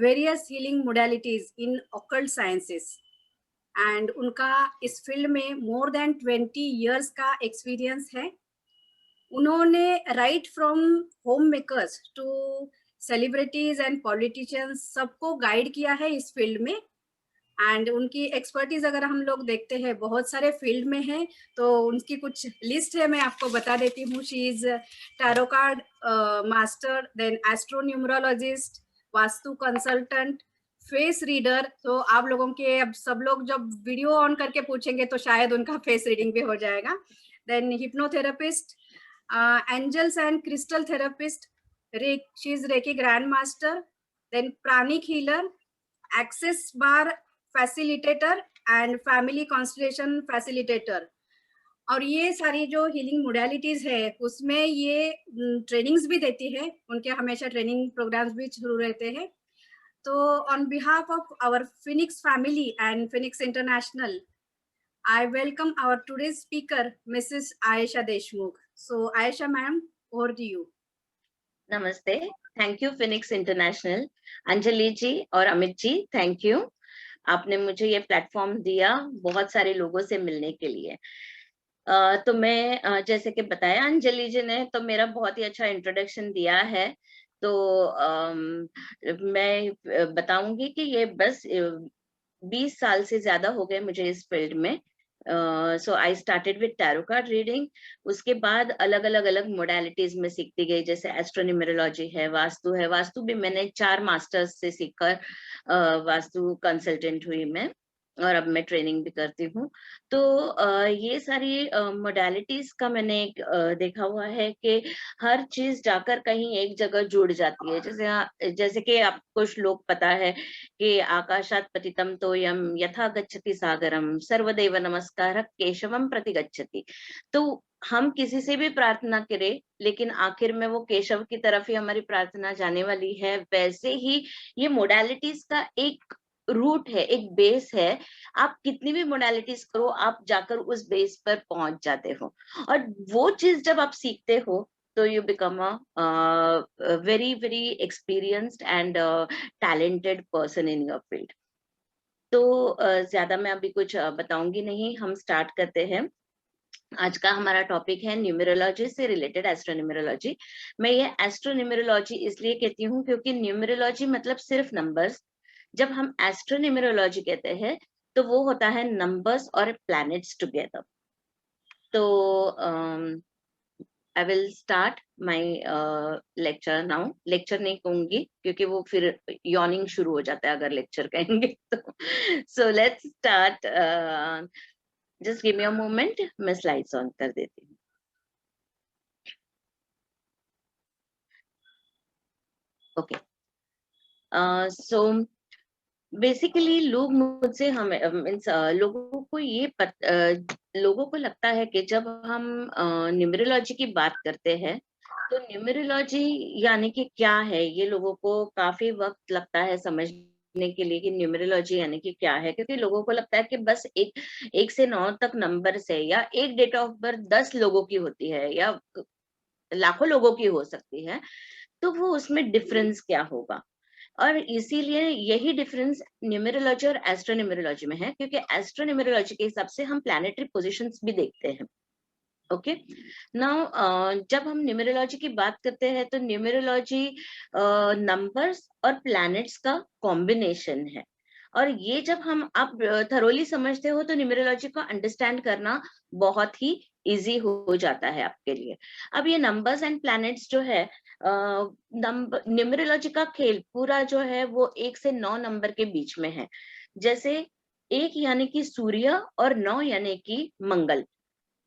Various healing modalities in occult sciences and उनका इस field में मोर देन 20 इयर्स का एक्सपीरियंस है। उन्होंने right from home makers to celebrities and politicians सबको गाइड किया है इस फील्ड में। एंड उनकी एक्सपर्टीज अगर हम लोग देखते हैं बहुत सारे फील्ड में है, तो उनकी कुछ लिस्ट है, मैं आपको बता देती हूँ। She is tarot card master, then astro numerologist, vastu consultant, face reader. तो आप लोगों के अब सब लोग जब वीडियो ऑन करके पूछेंगे तो शायद उनका फेस रीडिंग भी हो जाएगा। Then hypnotherapist, angels and crystal therapist, she is reiki grand master, then pranic healer, access bar facilitator and family constellation facilitator. और ये सारी जो हीलिंग मोडालिटीज है उसमें ये ट्रेनिंग्स भी देती है, उनके हमेशा ट्रेनिंग प्रोग्राम्स भी शुरू रहते हैं। तो on behalf of our Phoenix family and Phoenix international, I welcome our today's speaker, Mrs. Ayesha Deshmukh. So, Ayesha ma'am, over to you. नमस्ते, thank you Phoenix International. Anjali ji और अमित जी, थैंक यू, आपने मुझे ये प्लेटफॉर्म दिया बहुत सारे लोगों से मिलने के लिए। तो मैं जैसे कि बताया अंजलि जी ने, तो मेरा बहुत ही अच्छा इंट्रोडक्शन दिया है। तो मैं बताऊंगी कि ये बस 20 साल से ज्यादा हो गए मुझे इस फील्ड में। So I started with tarot card reading. उसके बाद अलग अलग मोडालिटीज में सीखती गई, जैसे एस्ट्रोन्यूमेरोलॉजी है, वास्तु भी मैंने 4 मास्टर्स से सीखकर वास्तु कंसल्टेंट हुई मैं, और अब मैं ट्रेनिंग भी करती हूँ। तो ये सारी मोडालिटीज का मैंने देखा हुआ है कि हर चीज जाकर कहीं एक जगह जुड़ जाती है। जैसे कि आपको श्लोक पता है कि आकाशात पतितम तोयम यथा गच्छति सागरम सर्वदेव नमस्कारः केशवम प्रति गच्छति। तो हम किसी से भी प्रार्थना करें, लेकिन आखिर में वो केशव की तरफ ही हमारी प्रार्थना जाने वाली है। वैसे ही ये मोडालिटीज का एक रूट है, एक बेस है। आप कितनी भी मोडालिटीज करो, आप जाकर उस बेस पर पहुंच जाते हो, और वो चीज जब आप सीखते हो तो you become a very very experienced and talented person in your field. तो ज्यादा मैं अभी कुछ बताऊंगी नहीं, हम स्टार्ट करते हैं। आज का हमारा टॉपिक है न्यूमेरोलॉजी से रिलेटेड एस्ट्रोन्यूमेरोलॉजी। मैं ये एस्ट्रोन्यूमेरोलॉजी इसलिए कहती हूँ क्योंकि न्यूमेरोलॉजी मतलब सिर्फ नंबर्स। जब हम एस्ट्रोन्यूमेरोलॉजी कहते हैं तो वो होता है नंबर्स और प्लैनेट्स टुगेदर। तो I will start my lecture now. Lecture नहीं कहूंगी क्योंकि वो फिर यॉर्निंग शुरू हो जाता है अगर लेक्चर कहेंगे तो। So let's start. Just give me a moment, मैं स्लाइड्स ऑन कर देती हूँ। ओके, सो बेसिकली लोग मुझसे हमें मीन्स लोगों को लगता है कि जब हम न्यूमेरोलॉजी की बात करते हैं तो न्यूमेरोलॉजी यानी कि क्या है, ये लोगों को काफी वक्त लगता है समझने के लिए कि न्यूमेरोलॉजी यानी कि क्या है। क्योंकि लोगों को लगता है कि बस एक से 9 तक नंबर से, या एक डेट ऑफ बर्थ 10 लोगों की होती है या लाखों लोगों की हो सकती है, तो वो उसमें डिफरेंस क्या होगा। और इसीलिए यही डिफरेंस न्यूमेरोलॉजी और एस्ट्रोन्यूमेरोलॉजी में है, क्योंकि एस्ट्रोन्यूमेरोलॉजी के हिसाब से हम प्लैनेटरी पोजीशंस भी देखते हैं। ओके, नाउ जब हम न्यूमेरोलॉजी की बात करते हैं तो न्यूमेरोलॉजी नंबर्स और प्लैनेट्स का कॉम्बिनेशन है। और ये जब आप थरोली समझते हो तो न्यूमेरोलॉजी को अंडरस्टैंड करना बहुत ही इजी हो जाता है आपके लिए। अब ये नंबर्स एंड प्लैनेट्स जो है, न्यूमेरोलॉजी का खेल पूरा जो है वो 1 से 9 नंबर के बीच में है। जैसे 1 यानी कि सूर्य और 9 यानी कि मंगल,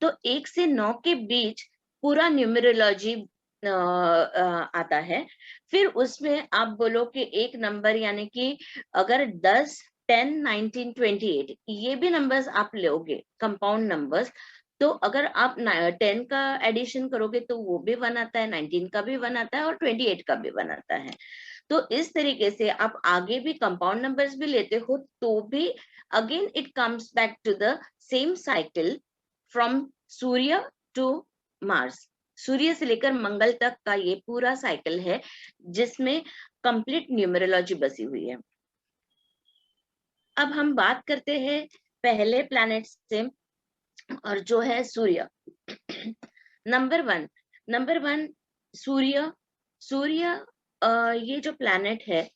तो 1 से 9 के बीच पूरा न्यूमेरोलॉजी आता है। फिर उसमें आप बोलो कि एक नंबर यानी कि अगर 10, 10, 19, 28 ये भी नंबर्स आप लोगे कंपाउंड नंबर्स, तो अगर आप 10 का एडिशन करोगे तो वो भी 1 आता है, 19 का भी 1 आता है और 28 का भी 1 आता है। तो इस तरीके से आप आगे भी कंपाउंड नंबर्स भी लेते हो तो भी again it comes back to the same cycle from Surya to Mars. सूर्य से लेकर मंगल तक का ये पूरा साइकिल है, जिसमें कंप्लीट न्यूमरोलॉजी बसी हुई है। अब हम बात करते हैं पहले प्लैनेट से, और जो है सूर्य। नंबर वन सूर्य। सूर्य ये जो प्लैनेट है,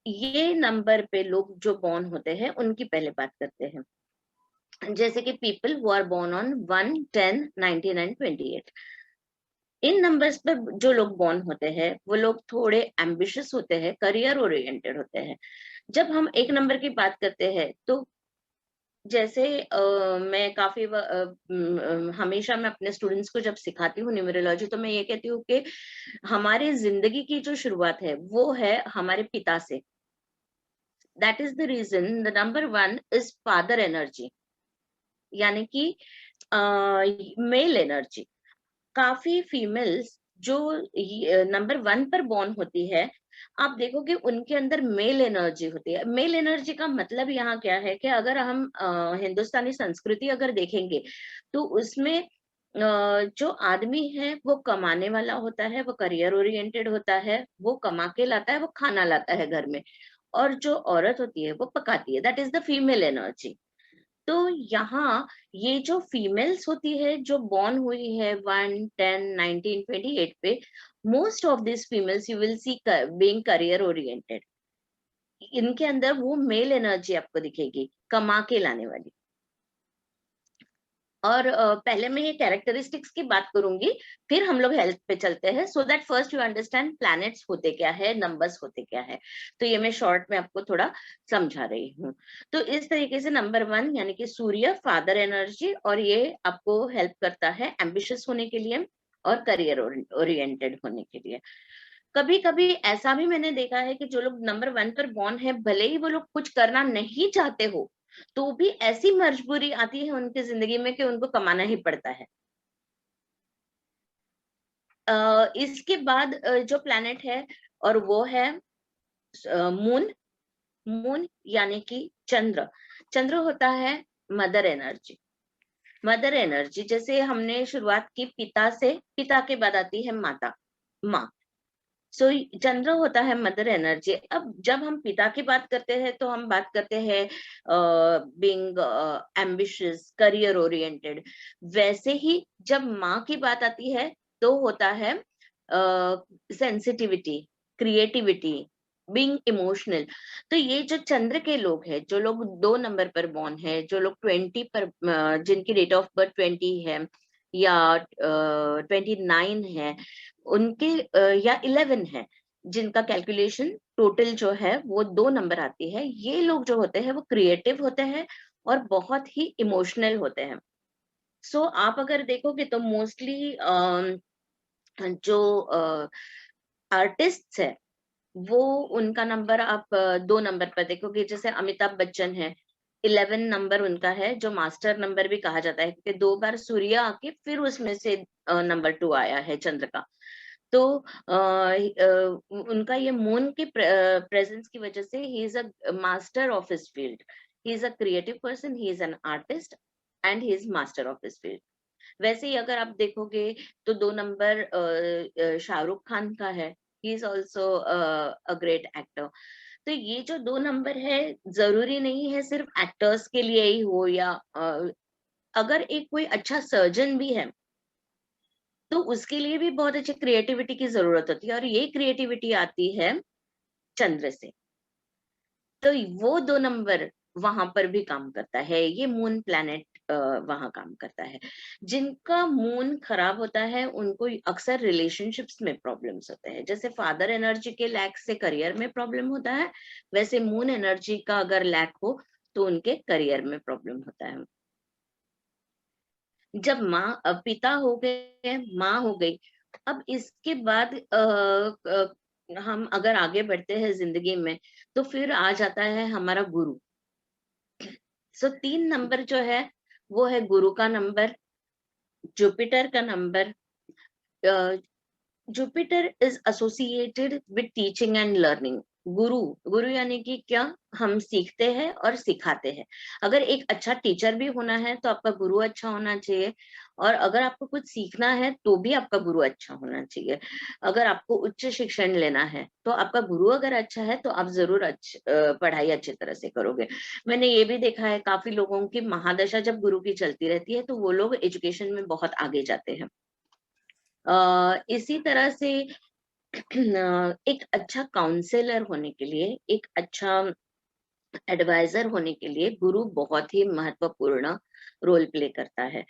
ये नंबर पे लोग जो बॉर्न होते हैं उनकी पहले बात करते हैं। जैसे कि people who are born on 1, 10, 19 and 28, in numbers पर जो लोग बॉर्न होते हैं वो लोग थोड़े एम्बिशियस होते हैं, करियर ओरिएंटेड होते हैं। जब हम एक नंबर की बात करते हैं तो जैसे मैं काफी हमेशा मैं अपने स्टूडेंट्स को जब सिखाती हूँ न्यूमरोलॉजी, तो मैं ये कहती हूँ कि हमारी जिंदगी की जो शुरुआत है वो है हमारे पिता से। That is the reason the number 1 is father energy, यानी कि मेल एनर्जी। काफी फीमेल्स जो नंबर 1 पर बॉर्न होती है, आप देखोगे उनके अंदर मेल एनर्जी होती है। मेल एनर्जी का मतलब यहाँ क्या है कि अगर हम हिंदुस्तानी संस्कृति अगर देखेंगे तो उसमें जो आदमी है वो कमाने वाला होता है, वो करियर ओरिएंटेड होता है, वो कमा के लाता है, वो खाना लाता है घर में, और जो औरत होती है वो पकाती है। That is the female energy. तो यहाँ ये जो फीमेल्स होती है जो बॉर्न हुई है 1, 10, 19, 28 पे, most of this females you will see being career oriented. इनके अंदर वो मेल एनर्जी आपको दिखेगी, कमा के लाने वाली। और पहले मैं ये कैरेक्टरिस्टिक्स की बात करूंगी, फिर हम लोग हेल्थ पे चलते हैं, so that first you understand planets होते क्या है, नंबर्स होते क्या है। तो ये मैं शॉर्ट में आपको थोड़ा समझा रही हूँ। तो इस तरीके से नंबर 1 यानी कि सूर्य, फादर एनर्जी, और ये आपको हेल्प करता है एम्बिशियस होने के लिए और करियर ओरिएंटेड होने के लिए। कभी कभी ऐसा भी मैंने देखा है कि जो लोग नंबर 1 पर बॉर्न है, भले ही वो लोग कुछ करना नहीं चाहते हो, तो भी ऐसी मजबूरी आती है उनकी जिंदगी में कि उनको कमाना ही पड़ता है। इसके बाद जो प्लैनेट है और वो है मून। मून यानी कि चंद्र। चंद्र होता है मदर एनर्जी। मदर एनर्जी, जैसे हमने शुरुआत की पिता से, पिता के बाद आती है माता, माँ। सो चंद्र होता है मदर एनर्जी। अब जब हम पिता की बात करते हैं तो हम बात करते हैं बीइंग एम्बिशियस, करियर ओरिएंटेड। वैसे ही जब माँ की बात आती है तो होता है सेंसिटिविटी, क्रिएटिविटी, बीइंग इमोशनल। तो ये जो चंद्र के लोग हैं, जो लोग 2 नंबर पर बॉर्न है, जो लोग 20 पर जिनकी डेट ऑफ बर्थ 20 है या 29 है, उनके या 11 है, जिनका कैलकुलेशन टोटल जो है वो 2 नंबर आती है, ये लोग जो होते हैं वो क्रिएटिव होते हैं और बहुत ही इमोशनल होते हैं। सो आप अगर देखोगे तो मोस्टली जो आर्टिस्ट है वो, उनका नंबर आप 2 नंबर पर देखोगे। जैसे अमिताभ बच्चन है, 11 नंबर उनका है, जो मास्टर नंबर भी कहा जाता है, क्योंकि 2 बार सूर्य आके फिर उसमें से नंबर 2 आया है चंद्र का। तो उनका ये मून के प्रेजेंस की वजह से he is a master of his field. He is a creative person, he is an artist and he is master of his field. वैसे ही अगर आप देखोगे तो 2 नंबर शाहरुख खान का है, he is also a great actor. तो ये जो 2 नंबर है, जरूरी नहीं है सिर्फ एक्टर्स के लिए ही हो, या अगर एक कोई अच्छा सर्जन भी है तो उसके लिए भी बहुत अच्छी क्रिएटिविटी की जरूरत होती है, और ये क्रिएटिविटी आती है चंद्र से। तो वो 2 नंबर वहां पर भी काम करता है, ये मून प्लैनेट वहां काम करता है। जिनका मून खराब होता है उनको अक्सर रिलेशनशिप्स में प्रॉब्लम्स होते हैं। जैसे फादर एनर्जी के लैक से करियर में प्रॉब्लम होता है, वैसे मून एनर्जी का अगर लैक हो तो उनके करियर में प्रॉब्लम होता है। जब माँ पिता हो गए, माँ हो गई, अब इसके बाद हम अगर आगे बढ़ते हैं जिंदगी में तो फिर आ जाता है हमारा गुरु। सो 3 नंबर जो है वो है गुरु का नंबर, जुपिटर का number. Jupiter is associated with teaching and learning. गुरु, गुरु यानी कि क्या, हम सीखते हैं और सिखाते हैं। अगर एक अच्छा टीचर भी होना है तो आपका गुरु अच्छा होना चाहिए, और अगर आपको कुछ सीखना है तो भी आपका गुरु अच्छा होना चाहिए। अगर आपको उच्च शिक्षण लेना है तो आपका गुरु अगर अच्छा है तो आप जरूर पढ़ाई अच्छी तरह से करोगे। मैंने ये भी देखा है, काफी लोगों की महादशा जब गुरु की चलती रहती है तो वो लोग एजुकेशन में बहुत आगे जाते हैं। इसी तरह से एक अच्छा काउंसलर होने के लिए, एक अच्छा एडवाइजर होने के लिए गुरु बहुत ही महत्वपूर्ण रोल प्ले करता है।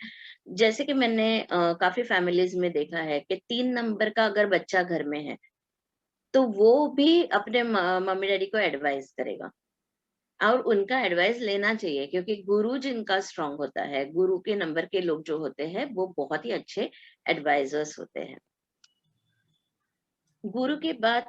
जैसे कि मैंने काफी फैमिलीज में देखा है कि 3 नंबर का अगर बच्चा घर में है तो वो भी अपने मम्मी डैडी को एडवाइस करेगा, और उनका एडवाइस लेना चाहिए, क्योंकि गुरु जिनका स्ट्रांग होता है, गुरु के नंबर के लोग जो होते हैं वो बहुत ही अच्छे एडवाइजर्स होते हैं। गुरु के बाद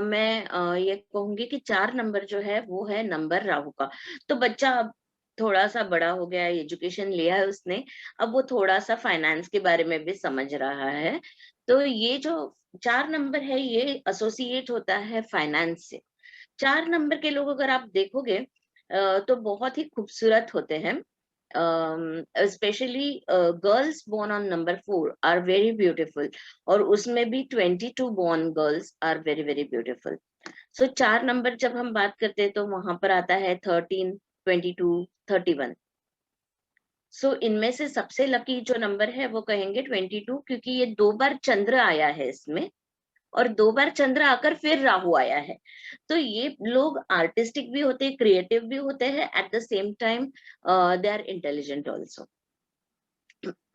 मैं ये कहूंगी कि 4 नंबर जो है वो है नंबर राहु का। तो बच्चा अब थोड़ा सा बड़ा हो गया, एजुकेशन लिया है उसने, अब वो थोड़ा सा फाइनेंस के बारे में भी समझ रहा है। तो ये जो 4 नंबर है ये एसोसिएट होता है फाइनेंस से। 4 नंबर के लोग अगर आप देखोगे तो बहुत ही खूबसूरत होते हैं। Specially girls born on number 4 are very beautiful, और उसमें भी 22 born girls are very very beautiful. So 4 number जब हम बात करते हैं तो वहां पर आता है 13, 22, 31। सो इनमें से सबसे लकी जो नंबर है वो कहेंगे 22, क्योंकि ये 2 बार चंद्र आया है इसमें, और 2 बार चंद्र आकर फिर राहु आया है। तो ये लोग आर्टिस्टिक भी होते हैं, क्रिएटिव भी होते हैं, at the same time they are intelligent also.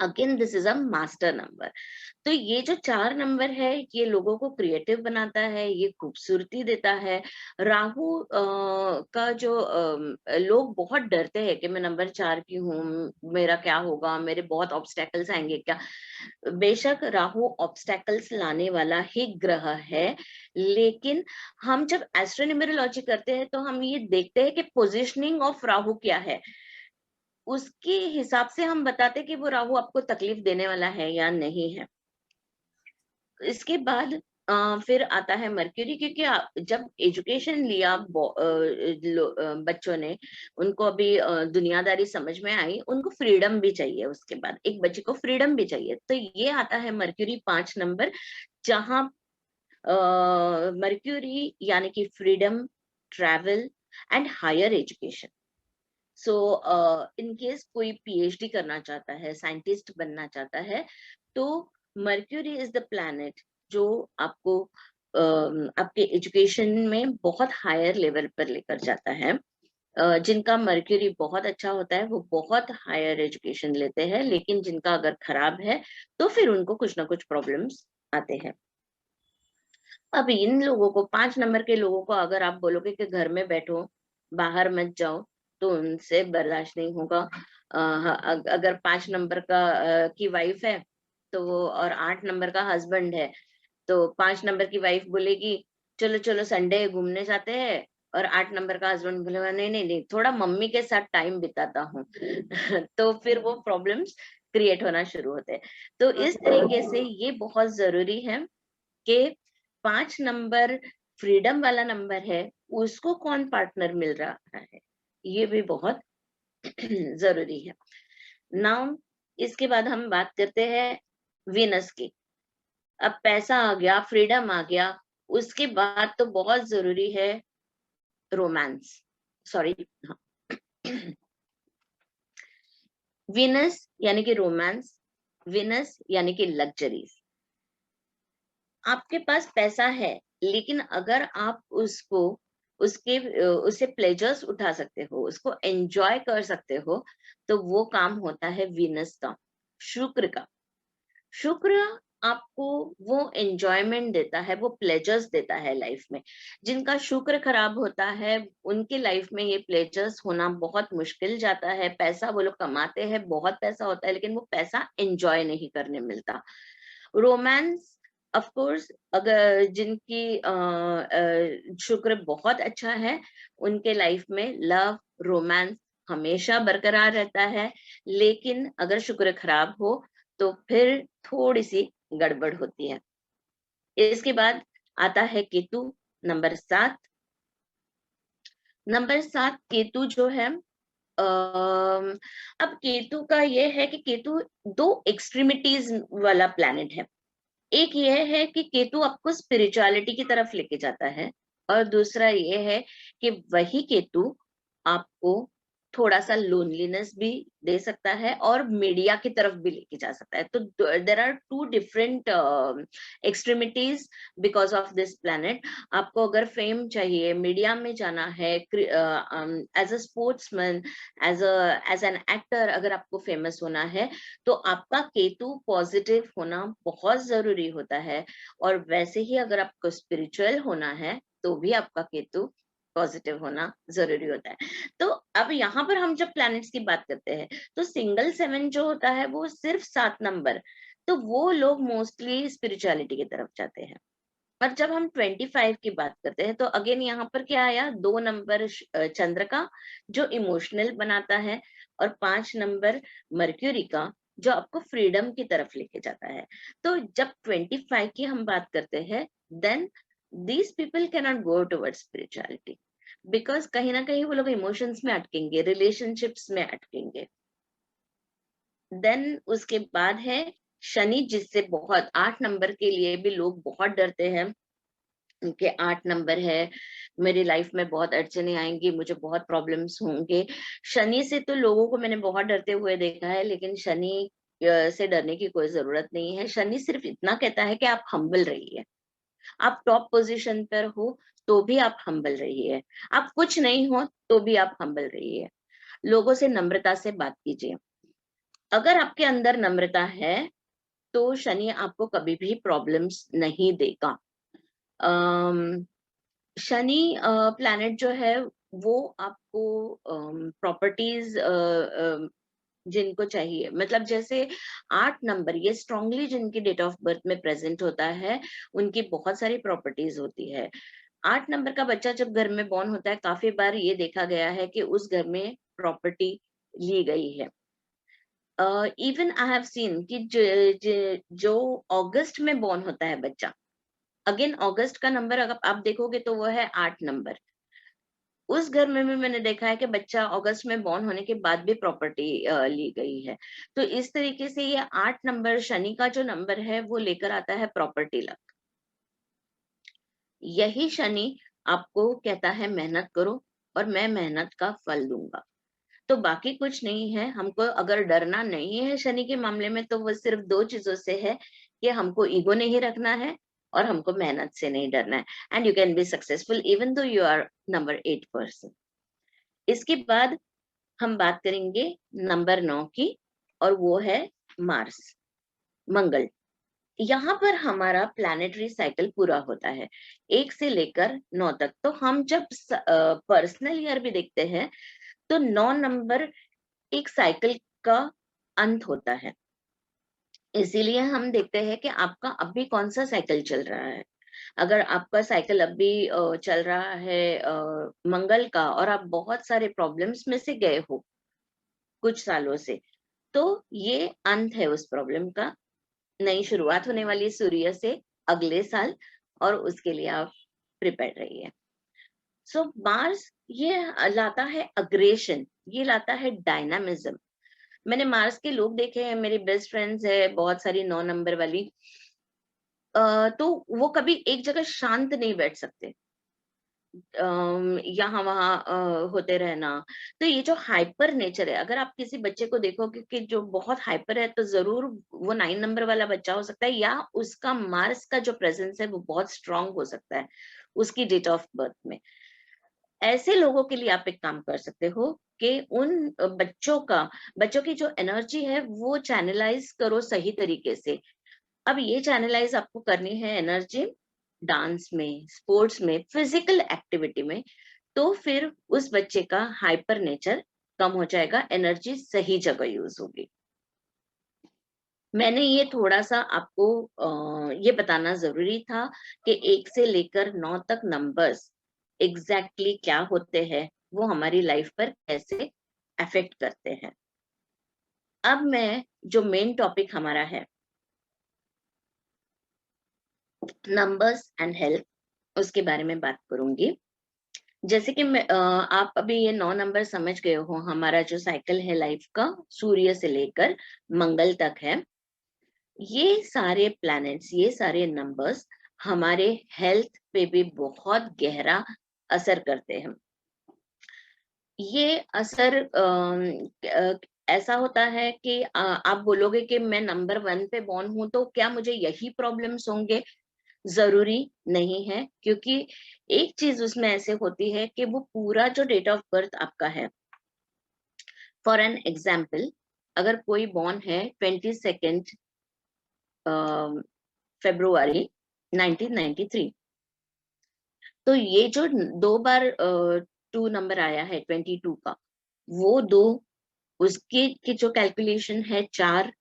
Again this is a master number. तो ये जो 4 नंबर है ये लोगों को क्रिएटिव बनाता है, ये खूबसूरती देता है। राहु का जो लोग बहुत डरते हैं कि मैं नंबर 4 की हूँ, मेरा क्या होगा, मेरे बहुत ऑब्स्टेकल्स आएंगे क्या। बेशक राहु ऑब्स्टेकल्स लाने वाला ही ग्रह है, लेकिन हम जब एस्ट्रोन्यूमेरोलॉजी करते हैं तो हम ये देखते हैं कि पोजिशनिंग ऑफ राहु क्या है, उसके हिसाब से हम बताते हैं कि वो राहु आपको तकलीफ देने वाला है या नहीं है। इसके बाद फिर आता है मर्क्यूरी, क्योंकि जब एजुकेशन लिया बच्चों ने, उनको अभी दुनियादारी समझ में आई, उनको फ्रीडम भी चाहिए। उसके बाद एक बच्चे को फ्रीडम भी चाहिए, तो ये आता है मर्क्यूरी 5 नंबर, जहाँ मर्क्यूरी यानी कि freedom, travel and higher education. So in case कोई पीएचडी करना चाहता है, साइंटिस्ट बनना चाहता है, तो मर्क्यूरी इज द प्लैनेट जो आपको आपके एजुकेशन में बहुत हायर लेवल पर लेकर जाता है। जिनका मर्क्यूरी बहुत अच्छा होता है वो बहुत हायर एजुकेशन लेते हैं, लेकिन जिनका अगर खराब है तो फिर उनको कुछ ना कुछ प्रॉब्लम्स आते हैं। अब इन लोगों को, 5 नंबर के लोगों को अगर आप बोलोगे कि घर में बैठो, बाहर मत जाओ, तो उनसे बर्दाश्त नहीं होगा। अगर 5 नंबर की वाइफ है तो वो, और 8 नंबर का हस्बैंड है, तो 5 नंबर की वाइफ बोलेगी चलो चलो संडे घूमने जाते हैं, और 8 नंबर का हस्बैंड बोलेगा नहीं नहीं नहीं, थोड़ा मम्मी के साथ टाइम बिताता हूँ। तो फिर वो प्रॉब्लम्स क्रिएट होना शुरू होते हैं। तो इस तरीके से ये बहुत जरूरी है कि 5 नंबर फ्रीडम वाला नंबर है, उसको कौन पार्टनर मिल रहा है, ये भी बहुत जरूरी है। नाउ इसके बाद हम बात करते हैं वीनस की। अब पैसा आ गया, फ्रीडम आ गया, उसके बाद तो बहुत जरूरी है रोमांस, सॉरी, वीनस यानी कि रोमांस, वीनस यानी कि लग्जरीज। आपके पास पैसा है, लेकिन अगर आप उससे प्लेजर्स उठा सकते हो, उसको एंजॉय कर सकते हो, तो वो काम होता है वीनस का, शुक्र का। शुक्र आपको वो एंजॉयमेंट देता है, वो प्लेजर्स देता है लाइफ में। जिनका शुक्र खराब होता है उनके लाइफ में ये प्लेजर्स होना बहुत मुश्किल जाता है। पैसा वो लोग कमाते हैं, बहुत पैसा होता है, लेकिन वो पैसा एंजॉय नहीं करने मिलता। रोमांस ऑफ कोर्स, अगर जिनकी शुक्र बहुत अच्छा है उनके लाइफ में लव, रोमांस हमेशा बरकरार रहता है, लेकिन अगर शुक्र खराब हो तो फिर थोड़ी सी गड़बड़ होती है। इसके बाद आता है केतु, नंबर 7 केतु जो है, अब केतु का ये है कि केतु दो एक्सट्रीमिटीज वाला प्लैनेट है। एक ये है कि केतु आपको स्पिरिचुअलिटी की तरफ लेके जाता है, और दूसरा ये है कि वही केतु आपको थोड़ा सा लोनलीनेस भी दे सकता है और मीडिया की तरफ भी लेके जा सकता है। तो there are two different extremities because of this planet. आपको अगर फेम चाहिए, मीडिया में जाना है, as a sportsman, as an actor अगर आपको फेमस होना है, तो आपका केतु पॉजिटिव होना बहुत जरूरी होता है। और वैसे ही अगर आपको स्पिरिचुअल होना है तो भी आपका केतु पॉजिटिव होना जरूरी होता है। तो अब यहाँ पर हम जब प्लैनेट्स की बात करते हैं तो सिंगल 7 जो होता है वो सिर्फ 7 नंबर, तो वो लोग मोस्टली स्पिरिचुअलिटी की तरफ जाते हैं। और जब हम 25 की बात करते हैं तो अगेन यहाँ पर क्या आया, 2 नंबर चंद्र का जो इमोशनल बनाता है, और 5 नंबर मर्क्यूरी का जो आपको फ्रीडम की तरफ लेके जाता है। तो जब 25 की हम बात करते हैं, then these people can not go towards spirituality, because कहीं ना कहीं वो लोग इमोशंस में अटकेंगे, रिलेशनशिप्स में अटकेंगे। देन उसके बाद है शनि, जिससे बहुत 8 नंबर के लिए भी लोग बहुत डरते हैं। उनके 8 नंबर है, मेरी लाइफ में बहुत अड़चने आएंगी, मुझे बहुत प्रॉब्लम्स होंगे। शनि से तो लोगों को मैंने बहुत डरते हुए देखा है, लेकिन शनि से डरने की कोई जरूरत नहीं है। शनि सिर्फ इतना कहता है कि आप हम्बल रहिए, आप टॉप पोजीशन पर हो तो भी आप हम्बल रहिए, आप कुछ नहीं हो तो भी आप हम्बल रहिए। लोगों से नम्रता से बात कीजिए। अगर आपके अंदर नम्रता है तो शनि आपको कभी भी प्रॉब्लम्स नहीं देगा। शनि प्लैनेट जो है वो आपको प्रॉपर्टीज जिनको चाहिए, मतलब जैसे 8 नंबर ये स्ट्रांगली जिनकी डेट ऑफ बर्थ में प्रेजेंट होता है, उनकी बहुत सारी प्रॉपर्टीज होती है। 8 नंबर का बच्चा जब घर में बॉर्न होता है, काफी बार ये देखा गया है कि उस घर में प्रॉपर्टी ली गई है। इवन आई हैव सीन कि जो अगस्त में बॉर्न होता है बच्चा, अगेन अगस्त का नंबर अगर आप देखोगे तो वो है 8 नंबर। उस घर में भी मैंने देखा है कि बच्चा अगस्त में बॉर्न होने के बाद भी प्रॉपर्टी ली गई है। तो इस तरीके से ये 8 नंबर शनि का जो नंबर है वो लेकर आता है प्रॉपर्टी लक। यही शनि आपको कहता है मेहनत करो और मैं मेहनत का फल दूंगा। तो बाकी कुछ नहीं है। हमको अगर डरना नहीं है शनि के मामले में, तो वो सिर्फ 2 चीजों से है कि हमको ईगो नहीं रखना है और हमको मेहनत से नहीं डरना है। And you can be successful even though you are number 8 person. इसके बाद हम बात करेंगे नंबर 9 की, और वो है मार्स, मंगल। यहाँ पर हमारा प्लैनेटरी साइकिल पूरा होता है 1 से लेकर 9 तक। तो हम जब पर्सनल ईयर भी देखते हैं तो 9 नंबर एक साइकिल का अंत होता है। इसीलिए हम देखते हैं कि आपका अभी कौन सा साइकिल चल रहा है। अगर आपका साइकिल अभी चल रहा है मंगल का, और आप बहुत सारे प्रॉब्लम्स में से गए हो कुछ सालों से, तो ये अंत है उस प्रॉब्लम का। नई शुरुआत होने वाली सूर्य से अगले साल, और उसके लिए आप प्रिपेयर रहिए। सो मार्स ये लाता है अग्रेशन, ये लाता है डायनामिज्म। मैंने मार्स के लोग देखे हैं, मेरी बेस्ट फ्रेंड्स है बहुत सारी 9 नंबर वाली, तो वो कभी एक जगह शांत नहीं बैठ सकते, यहाँ वहाँ होते रहना। तो ये जो हाइपर नेचर है, अगर आप किसी बच्चे को देखोगे कि जो बहुत हाइपर है, तो जरूर वो 9 नंबर वाला बच्चा हो सकता है, या उसका मार्स का जो प्रेजेंस है वो बहुत स्ट्रांग हो सकता है उसकी डेट ऑफ बर्थ में। ऐसे लोगों के लिए आप एक काम कर सकते हो कि उन बच्चों की जो एनर्जी है वो चैनलाइज करो सही तरीके से। अब ये चैनलाइज आपको करनी है एनर्जी डांस में, स्पोर्ट्स में, फिजिकल एक्टिविटी में। तो फिर उस बच्चे का हाइपर नेचर कम हो जाएगा, एनर्जी सही जगह यूज होगी। मैंने ये थोड़ा सा आपको ये बताना जरूरी था कि 1 से लेकर 9 तक नंबर्स एग्जैक्टली क्या होते हैं, वो हमारी लाइफ पर कैसे अफेक्ट करते हैं। अब मैं जो मेन टॉपिक हमारा है, नंबर्स एंड हेल्थ, उसके बारे में बात करूंगी। जैसे कि आप अभी ये 9 नंबर समझ गए हो, हमारा जो साइकिल है लाइफ का, सूर्य से लेकर मंगल तक है। ये सारे प्लैनेट्स, ये सारे नंबर्स हमारे हेल्थ पे भी बहुत गहरा असर करते हैं। ये असर ऐसा होता है कि आप बोलोगे कि मैं नंबर 1 पे बॉर्न हूं तो क्या मुझे यही प्रॉब्लम्स होंगे? जरूरी नहीं है, क्योंकि एक चीज उसमें ऐसे होती है कि वो पूरा जो डेट ऑफ बर्थ आपका है, फॉर एन एग्जाम्पल, अगर कोई बॉर्न है 22 फरवरी 1993, तो ये जो 2 बार 2 नंबर आया है 22 का, वो 2, उसके की जो कैलकुलेशन है 4,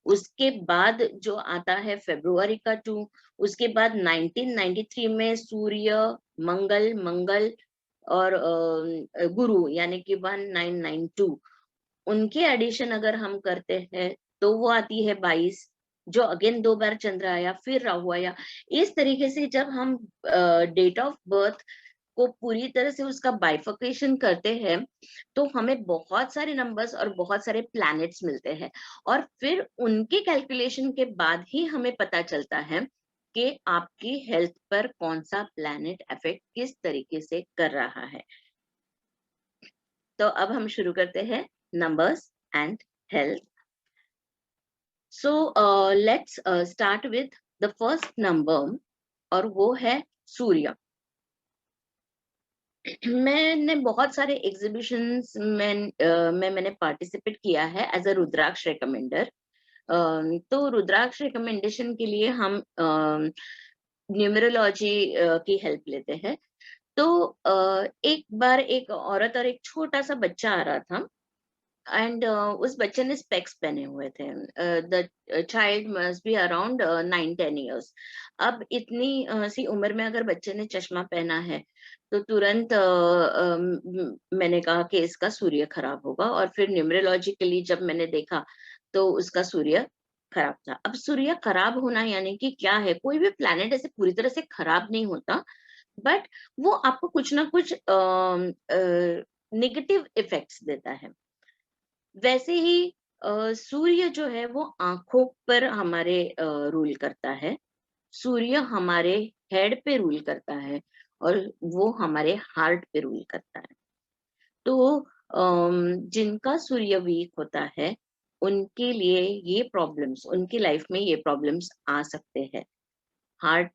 उसके बाद जो आता है फरवरी का 2, उसके बाद 1993 में सूर्य, मंगल मंगल और गुरु यानी कि 1992, उनके एडिशन अगर हम करते हैं तो वो आती है 22, जो अगेन 2 बार चंद्र आया, फिर राहु आया। इस तरीके से जब हम डेट ऑफ बर्थ को पूरी तरह से उसका बाइफर्केशन करते हैं तो हमें बहुत सारे नंबर्स और बहुत सारे प्लैनेट्स मिलते हैं, और फिर उनके कैलकुलेशन के बाद ही हमें पता चलता है कि आपकी हेल्थ पर कौन सा प्लैनेट इफेक्ट किस तरीके से कर रहा है। तो अब हम शुरू करते हैं numbers and health. So let's start with the first number, और वो है सूर्य। मैंने बहुत सारे एग्जीबिशंस में मैंने पार्टिसिपेट किया है एज अ रुद्राक्ष रिकमेंडर। तो रुद्राक्ष रिकमेंडेशन के लिए हम न्यूमरोलॉजी की हेल्प लेते हैं। तो एक बार एक औरत और एक छोटा सा बच्चा आ रहा था, एंड उस बच्चे ने स्पेक्स पहने हुए थे। The child must be around 9-10 years. अब इतनी सी उम्र में अगर बच्चे ने चश्मा पहना है तो तुरंत मैंने कहा कि इसका सूर्य खराब होगा, और फिर न्यूमरोलॉजिकली जब मैंने देखा तो उसका सूर्य खराब था। अब सूर्य खराब होना यानी कि क्या है? कोई भी प्लैनेट ऐसे पूरी तरह से खराब नहीं होता, बट वो आपको कुछ ना कुछ नेगेटिव इफेक्ट्स देता है। वैसे ही सूर्य जो है वो आंखों पर हमारे रूल करता है, सूर्य हमारे हेड पे रूल करता है, और वो हमारे हार्ट पे रूल करता है। तो जिनका सूर्य वीक होता है उनके लिए ये प्रॉब्लम्स, उनकी लाइफ में ये प्रॉब्लम्स आ सकते हैं। हार्ट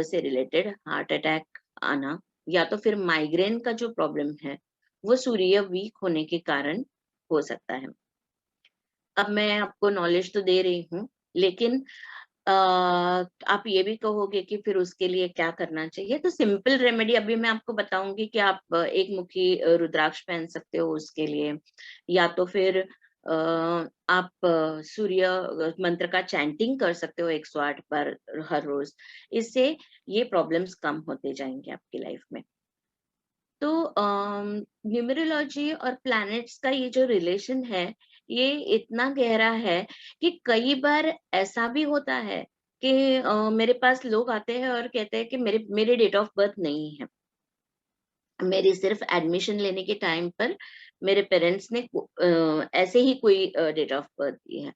से रिलेटेड हार्ट अटैक आना, या तो फिर माइग्रेन का जो प्रॉब्लम है वो सूर्य वीक होने के कारण हो सकता है। अब मैं आपको नॉलेज तो दे रही हूँ, लेकिन आप ये भी कहोगे कि फिर उसके लिए क्या करना चाहिए। तो सिंपल रेमेडी अभी मैं आपको बताऊंगी कि आप एक मुखी रुद्राक्ष पहन सकते हो उसके लिए, या तो फिर आप सूर्य मंत्र का चैंटिंग कर सकते हो 108 बार हर रोज। इससे ये प्रॉब्लम्स कम होते जाएंगे आपकी लाइफ में। तो न्यूमरोलॉजी और प्लैनेट्स का ये जो रिलेशन है ये इतना गहरा है कि कई बार ऐसा भी होता है कि मेरे पास लोग आते हैं और कहते हैं कि मेरे मेरे डेट ऑफ बर्थ नहीं है। मेरी सिर्फ एडमिशन लेने के टाइम पर मेरे पेरेंट्स ने ऐसे ही कोई डेट ऑफ बर्थ दी है।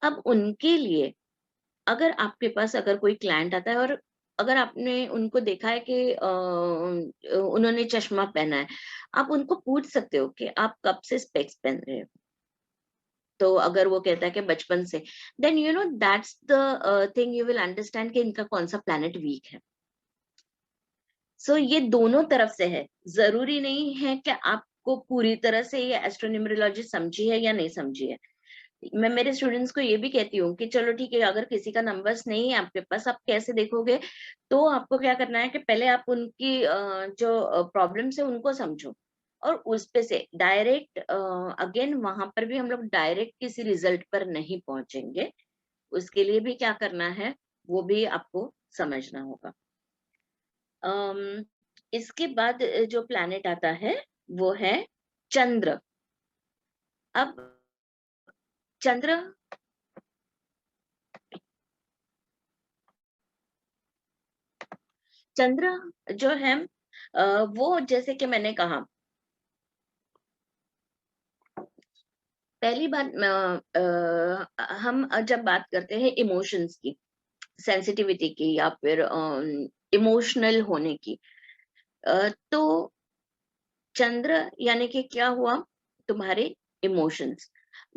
अब उनके लिए, अगर आपके पास अगर कोई क्लाइंट आता है और अगर आपने उनको देखा है कि उन्होंने चश्मा पहना है, आप उनको पूछ सकते हो कि आप कब से स्पेक्स पहन रहे हो। तो अगर वो कहता है कि बचपन से, then you know that's the thing you will understand कि इनका कौन सा प्लैनेट वीक है। सो ये दोनों तरफ से है। जरूरी नहीं है कि आपको पूरी तरह से ये एस्ट्रोन्यूमरोलॉजी समझी है या नहीं समझी है। मैं मेरे स्टूडेंट्स को ये भी कहती हूँ कि चलो ठीक है, अगर किसी का नंबर्स नहीं है आपके पास, आप कैसे देखोगे? तो आपको क्या करना है कि पहले आप उनकी जो प्रॉब्लम्स है उनको समझो, और उस पे से डायरेक्ट, अगेन वहां पर भी हम लोग डायरेक्ट किसी रिजल्ट पर नहीं पहुंचेंगे। उसके लिए भी क्या करना है वो भी आपको समझना होगा। अम, इसके बाद जो प्लैनेट आता है वो है चंद्र। अब चंद्र चंद्र जो है वो जैसे कि मैंने कहा, पहली बात हम जब बात करते हैं इमोशंस की, सेंसिटिविटी की, या फिर इमोशनल होने की, तो चंद्र यानी कि क्या हुआ, तुम्हारे इमोशंस।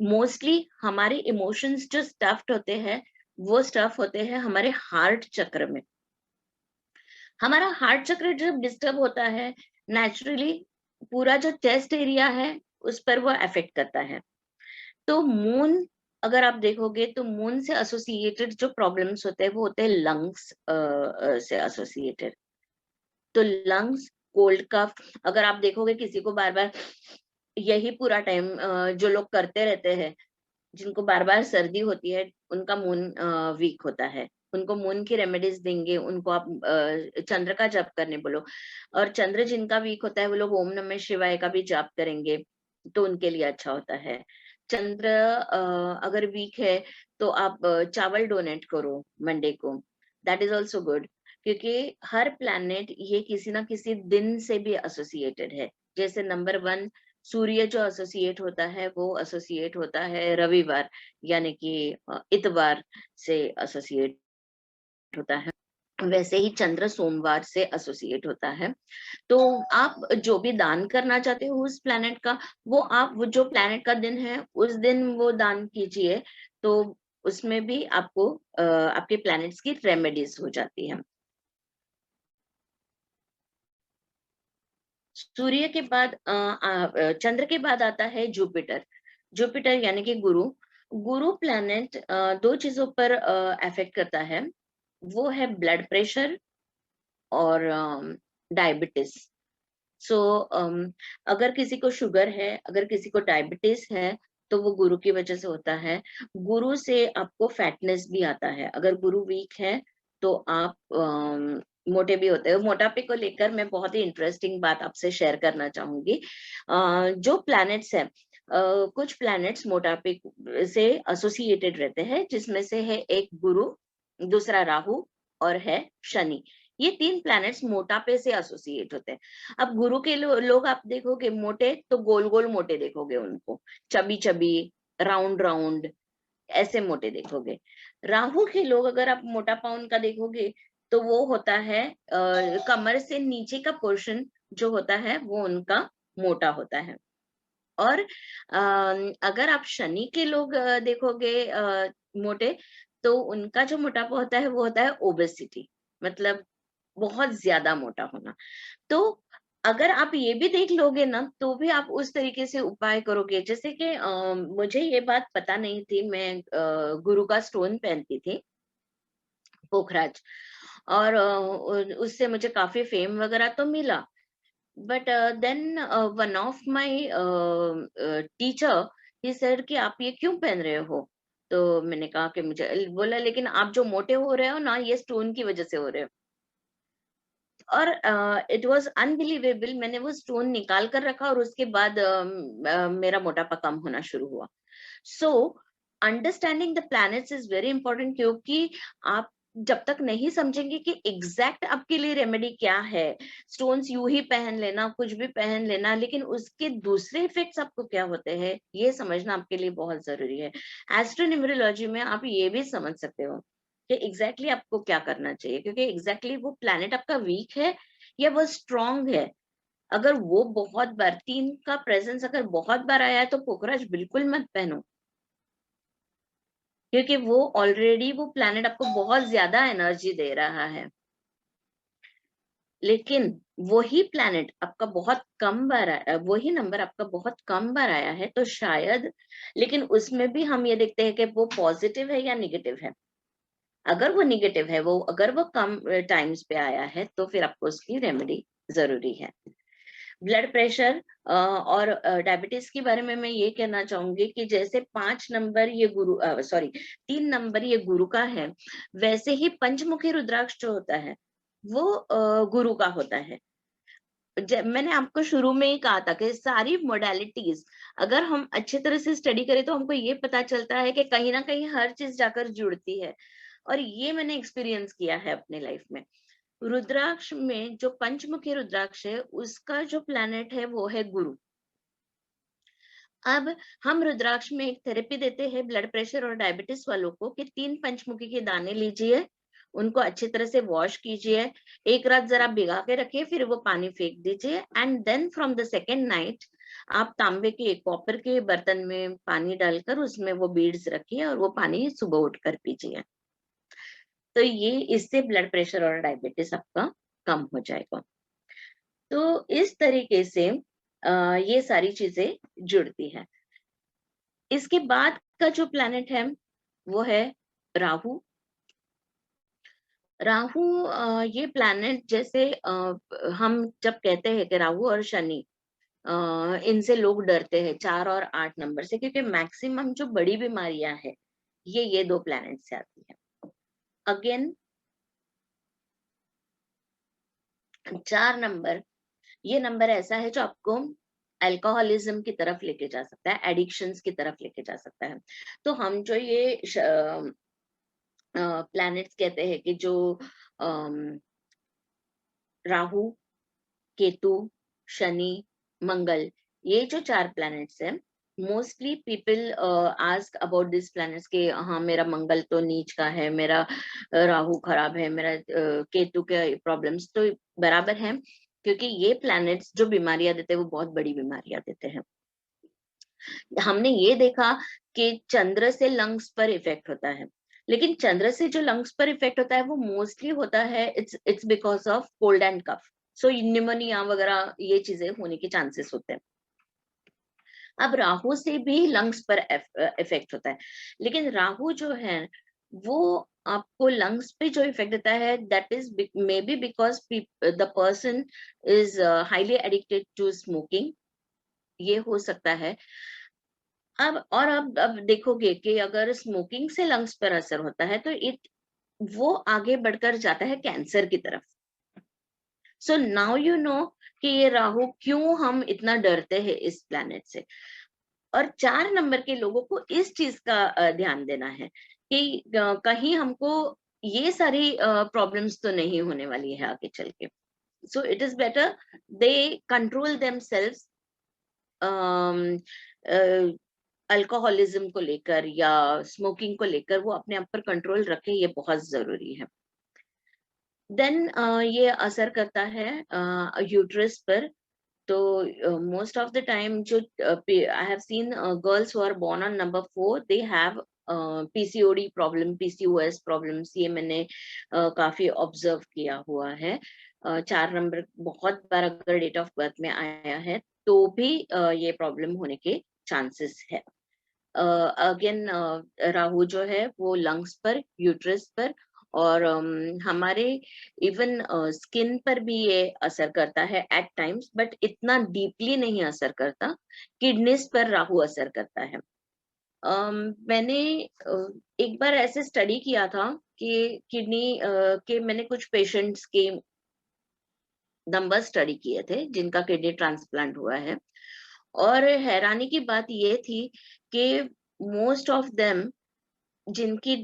मोस्टली हमारे इमोशंस जो स्टफ्ड होते हैं, वो स्टफ होते हैं हमारे हार्ट चक्र में। हमारा हार्ट चक्र जब डिस्टर्ब होता है, नेचुरली पूरा जो चेस्ट एरिया है उस पर वो अफेक्ट करता है। तो मून, अगर आप देखोगे तो मून से एसोसिएटेड जो प्रॉब्लम्स होते हैं वो होते हैं लंग्स से एसोसिएटेड। तो लंग्स, कोल्ड कफ, अगर आप देखोगे किसी को बार बार यही पूरा टाइम जो लोग करते रहते हैं, जिनको बार बार सर्दी होती है, उनका मून वीक होता है। उनको मून की रेमेडीज देंगे, उनको आप चंद्र का जप करने बोलो, और चंद्र जिनका वीक होता है वो लोग ओम नमः शिवाय का भी जाप करेंगे, तो उनके लिए अच्छा होता है। चंद्र अगर वीक है तो आप चावल डोनेट करो मंडे को, दैट इज ऑल्सो गुड, क्योंकि हर प्लैनेट ये किसी ना किसी दिन से भी एसोसिएटेड है। जैसे नंबर 1 सूर्य जो एसोसिएट होता है वो एसोसिएट होता है रविवार, यानी कि इतवार से एसोसिएट होता है, वैसे ही चंद्र सोमवार से एसोसिएट होता है। तो आप जो भी दान करना चाहते हो उस प्लैनेट का, वो जो प्लैनेट का दिन है उस दिन वो दान कीजिए, तो उसमें भी आपको आपके प्लैनेट्स की रेमेडीज हो जाती है। सूर्य के बाद चंद्र के बाद आता है जुपिटर। जुपिटर यानी कि गुरु। गुरु प्लैनेट दो चीजों पर अफेक्ट करता है, वो है ब्लड प्रेशर और डायबिटीज। सो अगर किसी को शुगर है, अगर किसी को डायबिटीज है, तो वो गुरु की वजह से होता है। गुरु से आपको फैटनेस भी आता है। अगर गुरु वीक है तो आप मोटे भी होते हैं। मोटापे को लेकर मैं बहुत ही इंटरेस्टिंग बात आपसे शेयर करना चाहूंगी। जो प्लैनेट्स है, कुछ प्लैनेट्स मोटापे से एसोसिएटेड रहते हैं, जिसमें से है एक गुरु, दूसरा राहु और है शनि। ये 3 प्लैनेट्स मोटापे से एसोसिएट होते हैं। अब गुरु के लोग आप देखोगे मोटे, तो गोल गोल मोटे देखोगे उनको, चबी चबी, राउंड राउंड, ऐसे मोटे देखोगे। राहु के लोग अगर आप मोटापा उनका देखोगे तो वो होता है कमर से नीचे का पोर्शन जो होता है वो उनका मोटा होता है। और अगर आप शनि के लोग देखोगे मोटे, तो उनका जो मोटापा होता है वो होता है ओबेसिटी, मतलब बहुत ज्यादा मोटा होना। तो अगर आप ये भी देख लोगे ना, तो भी आप उस तरीके से उपाय करोगे। जैसे कि मुझे ये बात पता नहीं थी, मैं गुरु का स्टोन पहनती थी, पोखराज, और उससे मुझे काफी फेम वगैरह तो मिला। But then one of my teacher, he said कि आप ये क्यों पहन रहे हो? तो मैंने कहा कि मुझे, बोला लेकिन आप जो मोटे हो रहे हो ना, ये स्टोन की वजह से हो रहे हो। और इट वाज अनबिलीवेबल, मैंने वो स्टोन निकाल कर रखा और उसके बाद मेरा मोटापा कम होना शुरू हुआ। So understanding the planets is very important, क्योंकि आप जब तक नहीं समझेंगे कि एग्जैक्ट आपके लिए रेमेडी क्या है, स्टोन्स यूं ही पहन लेना, कुछ भी पहन लेना, लेकिन उसके दूसरे इफेक्ट्स आपको क्या होते हैं ये समझना आपके लिए बहुत जरूरी है। एस्ट्रोन्यूमरोलॉजी में आप ये भी समझ सकते हो कि एग्जैक्टली आपको क्या करना चाहिए, क्योंकि एग्जैक्टली वो प्लैनेट आपका वीक है या वो स्ट्रांग है। अगर वो बहुत बार, 3 का प्रेजेंस अगर बहुत बार आया है, तो पोखराज बिल्कुल मत पहनो, क्योंकि वो ऑलरेडी वो प्लैनेट आपको बहुत ज्यादा एनर्जी दे रहा है। लेकिन वही प्लैनेट आपका बहुत कम बार वही नंबर आपका बहुत कम बार आया है, तो शायद, लेकिन उसमें भी हम ये देखते हैं कि वो पॉजिटिव है या निगेटिव है। अगर वो निगेटिव है, अगर वो कम टाइम्स पे आया है, तो फिर आपको उसकी रेमेडी जरूरी है। ब्लड प्रेशर और डायबिटीज के बारे में मैं ये कहना चाहूंगी कि जैसे 5 नंबर ये 3 नंबर ये गुरु का है, वैसे ही पंचमुखी रुद्राक्ष जो होता है वो गुरु का होता है। मैंने आपको शुरू में ही कहा था कि सारी मोडालिटीज अगर हम अच्छे तरह से स्टडी करें तो हमको ये पता चलता है कि कहीं ना कहीं हर चीज जाकर जुड़ती है, और ये मैंने एक्सपीरियंस किया है अपने लाइफ में। रुद्राक्ष में जो पंचमुखी रुद्राक्ष है उसका जो प्लैनेट है वो है गुरु। अब हम रुद्राक्ष में एक थेरेपी देते हैं ब्लड प्रेशर और डायबिटीज वालों को कि 3 पंचमुखी के दाने लीजिए, उनको अच्छी तरह से वॉश कीजिए, एक रात जरा भिगा के रखिए, फिर वो पानी फेंक दीजिए and then from the second night आप तांबे के कॉपर के बर्तन में पानी डालकर उसमें वो बीड्स रखिए और वो पानी सुबह उठकर पीजिए। तो ये इससे ब्लड प्रेशर और डायबिटीज आपका कम हो जाएगा। तो इस तरीके से ये सारी चीजें जुड़ती है। इसके बाद का जो प्लैनेट है वो है राहु। राहु ये प्लैनेट जैसे हम जब कहते हैं कि राहु और शनि इनसे लोग डरते हैं 4 और 8 नंबर से, क्योंकि मैक्सिमम जो बड़ी बीमारियां है ये 2 प्लैनेट से आती है। अगेन 4 नंबर ये नंबर ऐसा है जो आपको अल्कोहलिज्म की तरफ लेके जा सकता है, एडिक्शंस की तरफ लेके जा सकता है। तो हम जो ये प्लैनेट्स कहते हैं कि जो राहु, केतु, शनि, मंगल, ये जो 4 प्लैनेट्स हैं, mostly people ask about this planets कि हाँ मेरा मंगल तो नीच का है, मेरा राहु खराब है, मेरा केतु के प्रॉब्लम्स तो बराबर है, क्योंकि ये प्लैनेट्स जो बीमारियां देते हैं वो बहुत बड़ी बीमारियां देते हैं। हमने ये देखा कि चंद्र से लंग्स पर इफेक्ट होता है, लेकिन चंद्र से जो लंग्स पर इफेक्ट होता है वो मोस्टली होता है it's because of cold and cough, so pneumonia वगैरह ये चीजें होने के चांसेस होते हैं। अब राहु से भी लंग्स पर इफेक्ट होता है, लेकिन राहु जो है वो आपको लंग्स पे जो इफेक्ट देता है that is maybe because the person is highly addicted to smoking, ये हो सकता है। अब देखोगे कि अगर स्मोकिंग से लंग्स पर असर होता है तो वो आगे बढ़कर जाता है कैंसर की तरफ। सो नाउ यू नो कि ये राहु क्यों हम इतना डरते हैं इस प्लैनेट से। और 4 नंबर के लोगों को इस चीज का ध्यान देना है कि कहीं हमको ये सारी प्रॉब्लम्स तो नहीं होने वाली है आगे चल के। So it is better they control themselves alcoholism को लेकर या स्मोकिंग को लेकर, वो अपने आप पर कंट्रोल रखे, ये बहुत जरूरी है। देन ये असर करता है यूट्रस पर। तो मोस्ट ऑफ द टाइम जो I have seen girls who are born on number 4 they have PCOD problem, PCOS problems, ये मैंने काफी ऑब्जर्व किया हुआ है। 4 नंबर बहुत बार अगर डेट ऑफ बर्थ में आया है तो भी ये प्रॉब्लम होने के चांसेस है। अगेन राहु जो है वो लंग्स पर, यूट्रस पर और हमारे इवन स्किन पर भी ये असर करता है एट टाइम्स, बट इतना डीपली नहीं असर करता। किडनीज पर राहु असर करता है। मैंने एक बार ऐसे स्टडी किया था कि किडनी के मैंने कुछ पेशेंट्स के नंबर स्टडी किए थे जिनका किडनी ट्रांसप्लांट हुआ है, और हैरानी की बात ये थी कि मोस्ट ऑफ देम जिनकी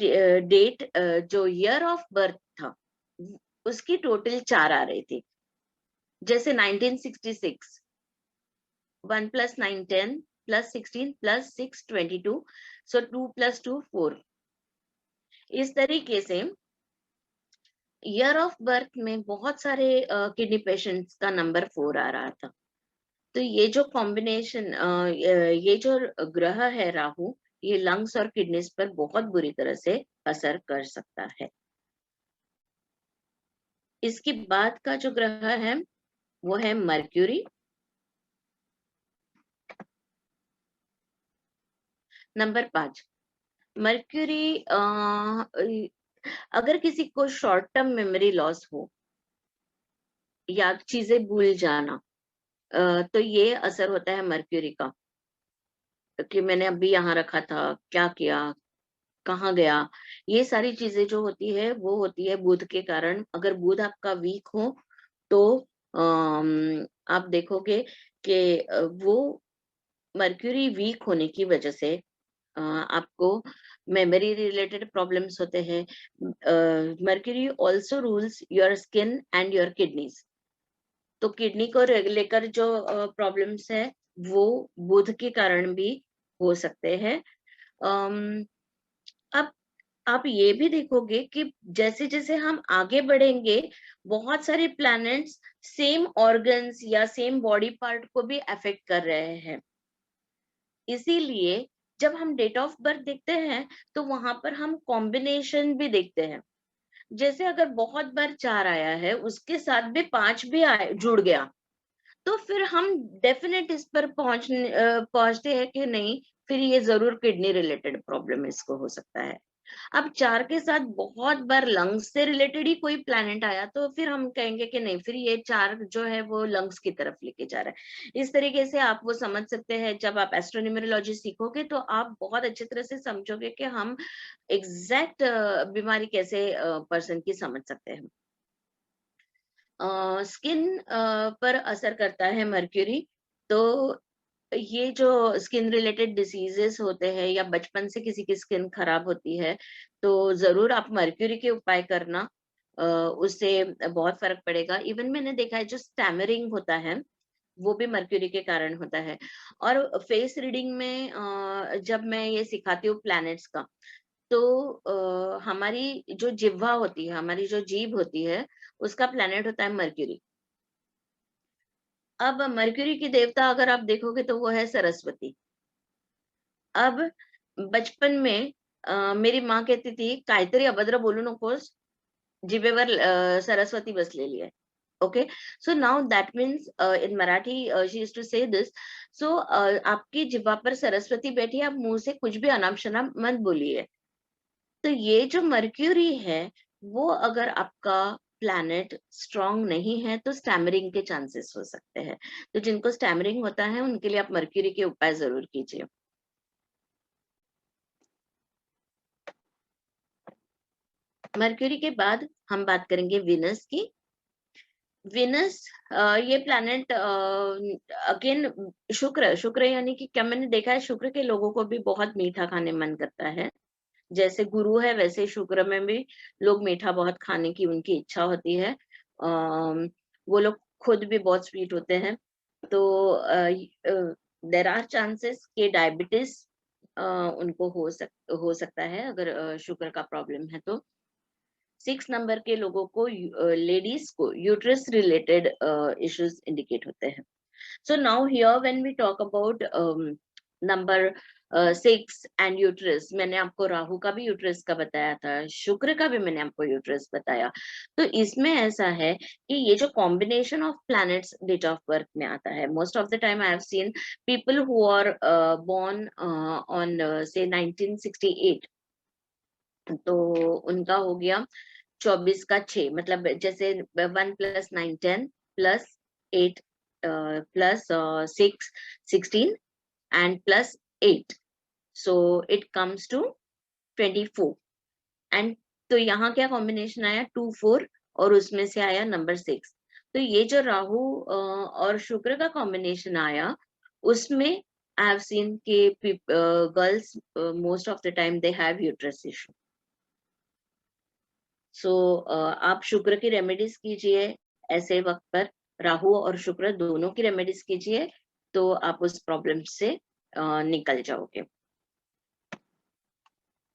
डेट जो ईयर ऑफ बर्थ था उसकी टोटल 4 आ रही थी। जैसे 1966 1 + 9 10 + 16 + 6 22, सो 2 + 2 4। इस तरीके से ईयर ऑफ बर्थ में बहुत सारे किडनी पेशेंट्स का नंबर 4 आ रहा था। तो ये जो कॉम्बिनेशन ये जो ग्रह है राहु, ये लंग्स और किडनीज पर बहुत बुरी तरह से असर कर सकता है। इसके बाद का जो ग्रह है वो है मर्क्यूरी। नंबर 5 मर्क्यूरी, अगर किसी को शॉर्ट टर्म मेमोरी लॉस हो या चीजें भूल जाना, तो ये असर होता है मर्क्यूरी का कि मैंने अभी यहाँ रखा था, क्या किया, कहाँ गया। ये सारी चीजें जो होती है वो होती है बुध के कारण। अगर बुध आपका वीक हो तो आप देखोगे कि वो मर्क्यूरी वीक होने की वजह से आपको मेमोरी रिलेटेड प्रॉब्लम्स होते हैं। Mercury also rules your skin and your kidneys. तो किडनी को लेकर जो प्रॉब्लम्स है वो बुध के कारण भी हो सकते हैं। अब आप ये भी देखोगे कि जैसे जैसे हम आगे बढ़ेंगे, बहुत सारे प्लैनेट्स सेम ऑर्गन्स या सेम बॉडी पार्ट को भी अफेक्ट कर रहे हैं। इसीलिए जब हम डेट ऑफ बर्थ देखते हैं तो वहां पर हम कॉम्बिनेशन भी देखते हैं। जैसे अगर बहुत बार 4 आया है, उसके साथ भी 5 भी जुड़ गया, तो फिर हम डेफिनेट इस पर पहुंचते हैं कि नहीं, फिर ये जरूर किडनी रिलेटेड प्रॉब्लम इसको हो सकता है। अब 4 के साथ बहुत बार लंग्स से रिलेटेड ही कोई प्लैनेट आया, तो फिर हम कहेंगे कि नहीं, फिर ये 4 जो है वो लंग्स की तरफ लेके जा रहा है। इस तरीके से आप वो समझ सकते हैं। जब आप एस्ट्रोन्यूमेरोलॉजी सीखोगे तो आप बहुत अच्छी तरह से समझोगे कि हम एग्जैक्ट बीमारी कैसे पर्सन की समझ सकते हैं। स्किन पर असर करता है मर्क्यूरी। तो ये जो स्किन रिलेटेड डिसीजेस होते हैं या बचपन से किसी की स्किन खराब होती है, तो जरूर आप मर्क्यूरी के उपाय करना, उससे बहुत फर्क पड़ेगा। इवन मैंने देखा है जो स्टैमरिंग होता है वो भी मर्क्यूरी के कारण होता है। और फेस रीडिंग में जब मैं ये सिखाती हूँ प्लैनेट्स का, तो हमारी जो जिह्वा होती है, हमारी जो जीभ होती है, उसका प्लैनेट होता है मर्क्यूरी। अब मर्क्यूरी की देवता अगर आप देखोगे तो वो है सरस्वती। अब बचपन में मेरी माँ कहती थी, काहीतरी अभद्र बोलू नकोस, जिभेवर सरस्वती बसलेली आहे. Okay, so now that means in Marathi she used to say this, so आपकी जिह्वा पर सरस्वती बैठी है, आप मुंह से कुछ भी अनाप शनाप मत बोलिए। तो ये जो मर्क्यूरी है, वो अगर आपका प्लैनेट स्ट्रांग नहीं है तो स्टैमरिंग के चांसेस हो सकते हैं। तो जिनको स्टैमरिंग होता है उनके लिए आप मर्क्यूरी के उपाय जरूर कीजिए। मर्क्यूरी के बाद हम बात करेंगे विनस की। विनस ये प्लैनेट अगेन शुक्र शुक्र यानी कि क्या मैंने देखा है, शुक्र के लोगों को भी बहुत मीठा खाने मन करता है। जैसे गुरु है वैसे शुक्र में भी लोग मीठा बहुत खाने की उनकी इच्छा होती है। वो लोग खुद भी बहुत स्वीट होते हैं। तो देर आर चांसेस कि डायबिटीज उनको हो सकता है अगर शुगर का प्रॉब्लम है तो। 6 नंबर के लोगों को, लेडीज को यूट्रस रिलेटेड इश्यूज इंडिकेट होते हैं। So now here when we talk about number 6 and uterus, मैंने आपको राहु का भी यूट्रस का बताया था, शुक्र का भी मैंने आपको यूट्रस बताया। तो इसमें ऐसा है कि ये जो combination of planets date of birth में आता है, most of the time I have seen people who are born on say 1968, तो उनका हो गया 24 का 6, मतलब जैसे 1 + 9 10 + 8 + 6 16 and +8, so it comes to 24। And तो यहाँ क्या कॉम्बिनेशन आया, 2 4 और उसमें से आया नंबर 6। तो ये जो राहु और शुक्र का कॉम्बिनेशन आया, उसमें आई हैव सीन के girls most of the time they have uterus issue. So आप शुक्र की रेमेडीज कीजिए ऐसे वक्त पर, राहु और शुक्र दोनों की रेमेडीज कीजिए, तो आप उस प्रॉब्लम से निकल जाओगे।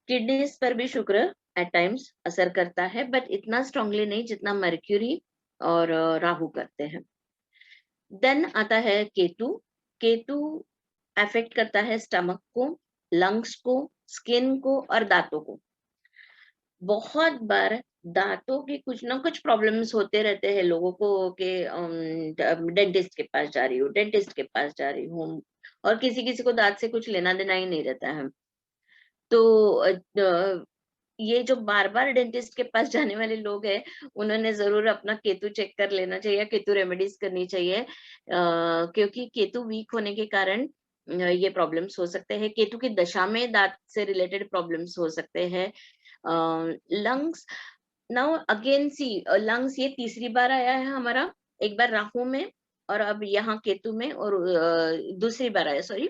किडनीज पर भी शुक्र एट टाइम्स असर करता है, बट इतना स्ट्रांगली नहीं जितना मर्क्यूरी और राहु करते हैं। देन आता है केतु। केतु अफेक्ट करता है स्टमक को, लंग्स को, स्किन को और दांतों को। बहुत बार दांतों की कुछ ना कुछ प्रॉब्लम्स होते रहते हैं लोगों को कि डेंटिस्ट के पास जा रही हूँ, डेंटिस्ट के पास जा रही हूँ, और किसी किसी को दांत से कुछ लेना देना ही नहीं रहता है। तो ये जो बार बार डेंटिस्ट के पास जाने वाले लोग हैं, उन्होंने जरूर अपना केतु चेक कर लेना चाहिए, केतु रेमेडीज करनी चाहिए, क्योंकि केतु वीक होने के कारण ये प्रॉब्लम्स हो सकते हैं। केतु की दशा में दांत से रिलेटेड प्रॉब्लम्स हो सकते हैं। लंग्स, नाउ अगेन सी, लंग्स ये तीसरी बार आया है हमारा, एक बार राहु में और अब यहाँ केतु में, और दूसरी बार आया, सॉरी।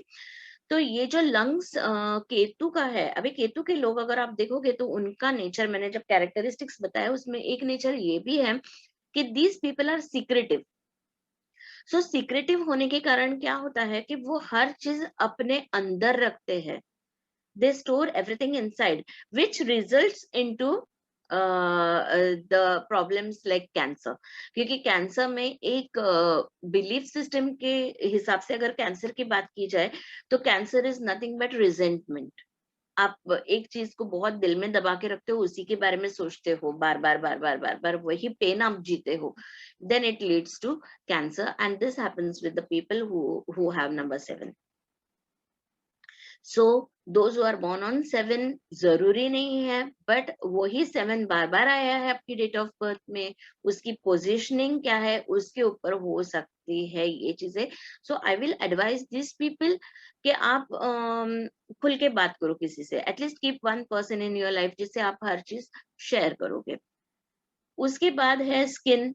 तो ये जो लंग्स केतु का है, अभी केतु के लोग अगर आप देखोगे तो उनका नेचर, मैंने जब कैरेक्टरिस्टिक्स बताया उसमें एक नेचर ये भी है कि these people are secretive. So secretive होने के कारण क्या होता है कि वो हर चीज अपने अंदर रखते हैं। they store everything inside, which results into the problems like cancer। क्योंकि कैंसर में एक बिलीफ सिस्टम के हिसाब से अगर कैंसर की बात की जाए तो cancer is nothing but resentment. आप एक चीज को बहुत दिल में दबा के रखते हो, उसी के बारे में सोचते हो बार बार बार बार बार बार, वही पेन आप जीते हो, then it leads to cancer, and this happens with the people who have number 7। So those who are born on 7, जरूरी नहीं है, बट वही 7 बार बार आया है आपकी डेट ऑफ बर्थ में, उसकी पोजीशनिंग क्या है उसके ऊपर हो सकती है ये चीजें। So I will advise this people कि आप खुल के बात करो किसी से, at least keep one person in your life जिससे आप हर चीज शेयर करोगे। उसके बाद है स्किन।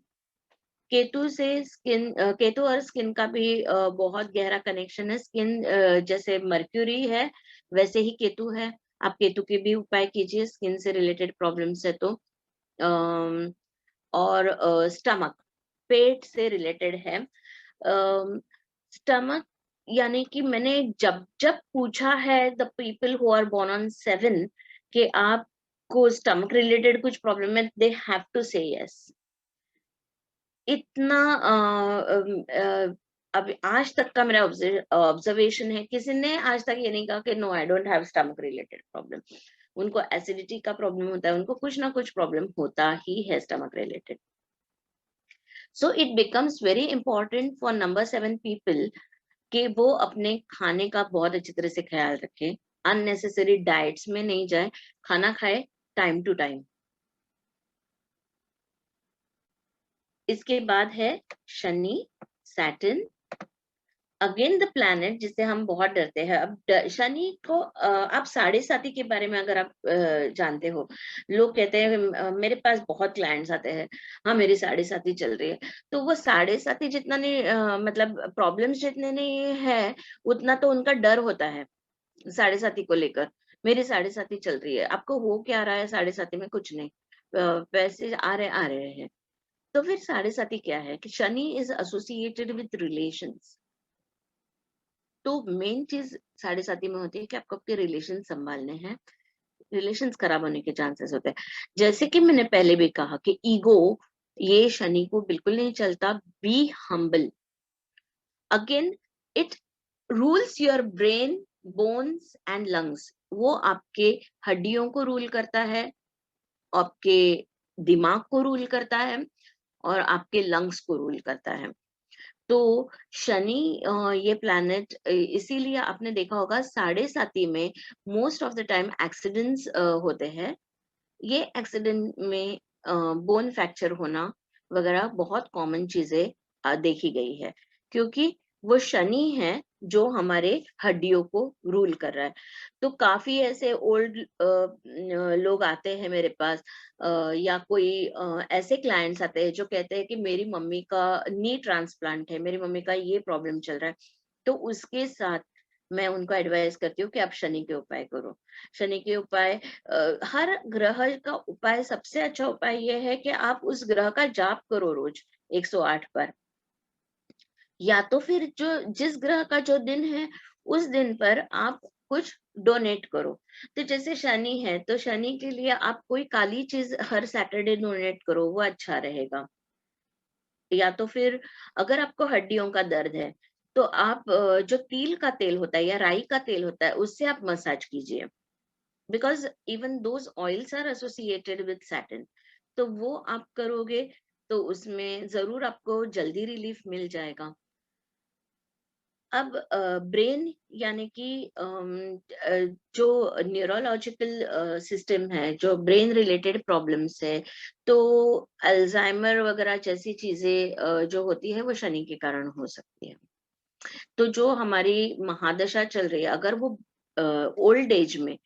केतु से स्किन, केतु और स्किन का भी बहुत गहरा कनेक्शन है। स्किन जैसे मर्क्यूरी है वैसे ही केतु है। आप केतु के भी उपाय कीजिए स्किन से रिलेटेड प्रॉब्लम्स है तो। और स्टमक, पेट से रिलेटेड है। स्टमक यानी कि मैंने जब जब पूछा है the people who are born on 7 कि आपको स्टमक रिलेटेड कुछ प्रॉब्लम है, they have to say yes. इतना अब आज तक का मेरा ऑब्जर्वेशन है, किसी ने आज तक ये नहीं कहा कि no I don't have stomach related problem. उनको एसिडिटी का प्रॉब्लम होता है, उनको कुछ ना कुछ प्रॉब्लम होता ही है stomach related. So it becomes very important for number 7 people कि वो अपने खाने का बहुत अच्छी तरह से ख्याल रखें, अननेसेसरी डाइट्स में नहीं जाए, खाना खाए टाइम टू टाइम। इसके बाद है Shani, Saturn, again the planet जिससे हम बहुत डरते हैं। अब शनि को आप 7.5 के बारे में अगर आप जानते हो, लोग कहते हैं मेरे पास बहुत क्लाइंट्स आते हैं, हाँ मेरी 7.5 चल रही है, तो वो 7.5 जितना नहीं मतलब प्रॉब्लम्स जितने नहीं है उतना तो उनका डर होता है 7.5 को लेकर। मेरी 7.5 चल रही है, आपको हो क्या रहा है 7.5 में? कुछ नहीं, पैसे आ रहे हैं। तो फिर 7.5 क्या है कि Shani is associated with relations. तो मेन चीज 7.5 में होती है कि आपको आपके रिलेशन संभालने हैं, रिलेशंस खराब होने के चांसेस होते हैं। जैसे कि मैंने पहले भी कहा कि ईगो ये शनि को बिल्कुल नहीं चलता। Be humble. Again it rules your brain, bones and lungs. वो आपके हड्डियों को रूल करता है, आपके दिमाग को रूल करता है और आपके लंग्स को रूल करता है। तो शनि ये प्लैनेट इसीलिए आपने देखा होगा 7.5 में most of the time accidents होते हैं। ये एक्सीडेंट में बोन फ्रैक्चर होना वगैरह बहुत कॉमन चीजें देखी गई है, क्योंकि वो शनि है जो हमारे हड्डियों को रूल कर रहा है। तो काफी ऐसे ओल्ड लोग आते हैं मेरे पास, या कोई ऐसे क्लाइंट्स आते हैं जो कहते हैं कि मेरी मम्मी का नी ट्रांसप्लांट है, मेरी मम्मी का ये प्रॉब्लम चल रहा है। तो उसके साथ मैं उनको एडवाइस करती हूँ कि आप शनि के उपाय करो। शनि के उपाय, हर ग्रह का उपाय, सबसे अच्छा उपाय यह है कि आप उस ग्रह का जाप करो रोज 108 बार, या तो फिर जो जिस ग्रह का जो दिन है उस दिन पर आप कुछ डोनेट करो। तो जैसे शनि है तो शनि के लिए आप कोई काली चीज हर सैटरडे डोनेट करो, वो अच्छा रहेगा। या तो फिर अगर आपको हड्डियों का दर्द है तो आप जो तिल का तेल होता है या राई का तेल होता है उससे आप मसाज कीजिए, because even those oils are associated with Saturn. तो वो आप करोगे तो उसमें जरूर आपको जल्दी रिलीफ मिल जाएगा। अब ब्रेन यानी कि जो न्यूरोलॉजिकल सिस्टम है, जो ब्रेन रिलेटेड प्रॉब्लम्स है, तो अल्जाइमर वगैरह जैसी चीजें जो होती है वो शनि के कारण हो सकती है। तो जो हमारी महादशा चल रही है, अगर वो ओल्ड एज में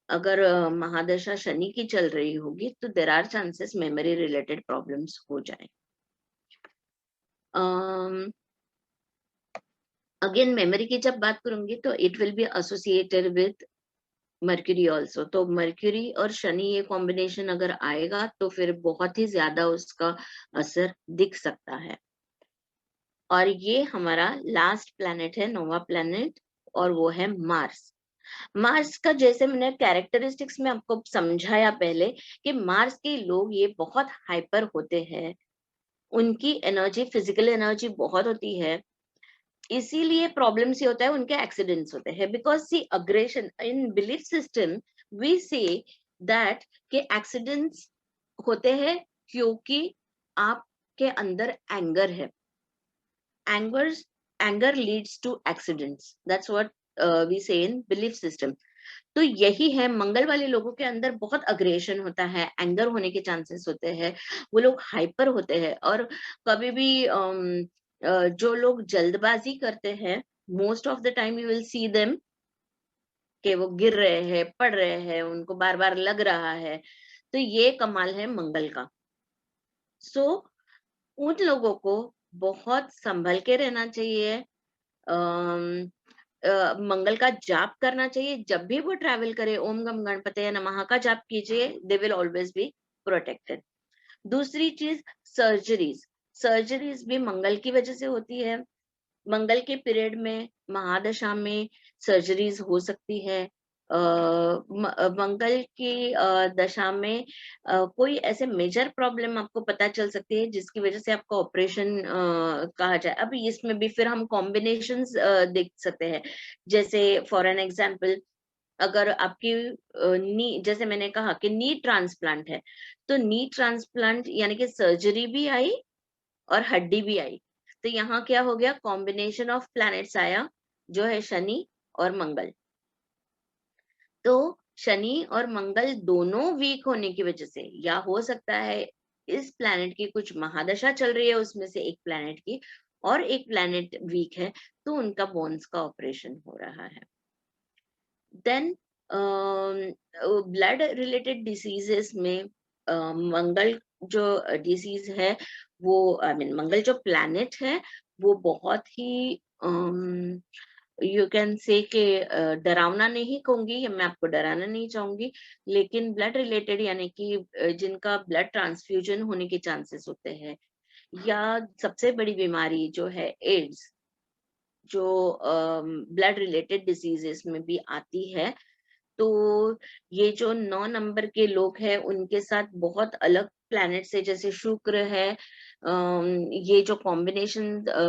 अगर महादशा शनि की चल रही होगी तो there are chances memory related problems हो जाए। अगेन मेमोरी की जब बात करूंगी तो it will be associated with Mercury also. तो मर्क्यूरी और शनि ये कॉम्बिनेशन अगर आएगा तो फिर बहुत ही ज्यादा उसका असर दिख सकता है। और ये हमारा लास्ट प्लैनेट है, नोवा प्लैनेट, और वो है मार्स। मार्स का जैसे मैंने कैरेक्टरिस्टिक्स में आपको समझाया पहले कि मार्स के लोग ये बहुत हाइपर होते हैं, उनकी एनर्जी, फिजिकल एनर्जी बहुत होती है, इसीलिए प्रॉब्लम्स ये होता है, उनके एक्सीडेंट्स होते हैं। Because see aggression in belief system we say that के एक्सीडेंट्स होते हैं क्योंकि आपके अंदर एंगर है। Anger leads to accidents, that's what we say in belief system. तो यही है, मंगल वाले लोगों के अंदर बहुत अग्रेशन होता है, एंगर होने के चांसेस होते हैं, वो लोग हाइपर होते हैं। और कभी भी जो लोग जल्दबाजी करते हैं, most of the time you will see them कि वो गिर रहे हैं, पड़ रहे हैं, उनको बार बार लग रहा है। तो ये कमाल है मंगल का। सो उन लोगों को बहुत संभल के रहना चाहिए। अम, मंगल का जाप करना चाहिए। जब भी वो ट्रैवल करे, ओम गम गणपतये नमः का जाप कीजिए, they will always be protected. दूसरी चीज, सर्जरीज। सर्जरीज भी मंगल की वजह से होती है। मंगल के पीरियड में, महादशा में सर्जरीज हो सकती है। मंगल की दशा में कोई ऐसे मेजर प्रॉब्लम आपको पता चल सकती है जिसकी वजह से आपको ऑपरेशन कहा जाए। अब इसमें भी फिर हम कॉम्बिनेशंस देख सकते हैं। जैसे फॉर एन एग्जांपल, अगर आपकी नी, जैसे मैंने कहा कि नी ट्रांसप्लांट है, तो नी ट्रांसप्लांट यानी कि सर्जरी भी आई और हड्डी भी आई। तो यहाँ क्या हो गया, कॉम्बिनेशन ऑफ प्लैनेट्स आया, जो है शनि और मंगल। तो शनि और मंगल दोनों वीक होने की वजह से, या हो सकता है इस प्लैनेट की कुछ महादशा चल रही है, उसमें से एक प्लैनेट की, और एक प्लैनेट वीक है, तो उनका बोन्स का ऑपरेशन हो रहा है। देन ब्लड रिलेटेड डिसीजेस में मंगल जो डिसीज है, वो आई मीन मंगल जो प्लैनेट है, वो बहुत ही यू कैन से कि डरावना नहीं कहूंगी, या मैं आपको डराना नहीं चाहूंगी, लेकिन ब्लड रिलेटेड यानी कि जिनका ब्लड ट्रांसफ्यूजन होने के चांसेस होते हैं, या सबसे बड़ी बीमारी जो है एड्स, जो ब्लड रिलेटेड डिजीजेस में भी आती है। तो ये जो 9 नंबर के लोग हैं, उनके साथ बहुत अलग प्लैनेट से, जैसे शुक्र है, ये जो कॉम्बिनेशन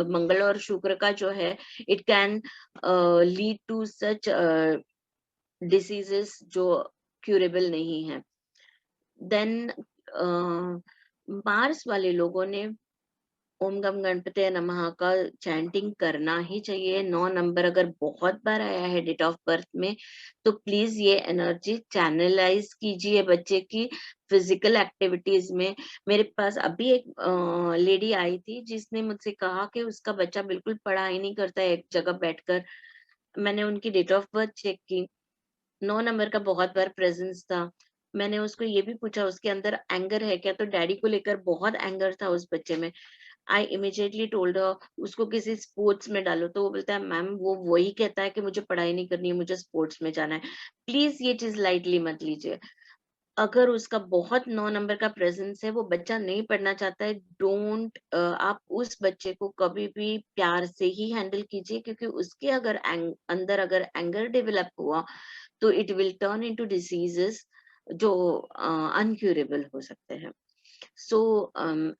मंगल और शुक्र का जो है, it can lead to such diseases जो क्यूरेबल नहीं है। देन मार्स वाले लोगों ने ओम गम गणपते नमः का चैंटिंग करना ही चाहिए। 9 नंबर अगर बहुत बार आया है डेट ऑफ बर्थ में, तो प्लीज ये एनर्जी चैनलाइज कीजिए बच्चे की फिजिकल एक्टिविटीज में। मेरे पास अभी एक लेडी आई थी जिसने मुझसे कहा कि उसका बच्चा बिल्कुल पढ़ाई नहीं करता है एक जगह बैठकर। मैंने उनकी डेट ऑफ बर्थ चेक की, 9 नंबर का बहुत बार प्रेजेंस था। मैंने उसको ये भी पूछा उसके अंदर एंगर है क्या, तो डैडी को लेकर बहुत एंगर था उस बच्चे में। आई इमीडिएटली टोल्ड हर उसको किसी स्पोर्ट्स में डालो, तो वो बोलता है मैम वो वही कहता है कि मुझे पढ़ाई नहीं करनी है, मुझे स्पोर्ट्स में जाना है। प्लीज ये चीज लाइटली मत लीजिए। अगर उसका बहुत 9 नंबर का प्रेजेंस है, वो बच्चा नहीं पढ़ना चाहता है, डोंट आप उस बच्चे को कभी भी प्यार से ही हैंडल कीजिए, क्योंकि उसके अगर अंदर अगर एंगर डेवलप हुआ तो it will turn into diseases जो अनक्यूरेबल हो सकते हैं। सो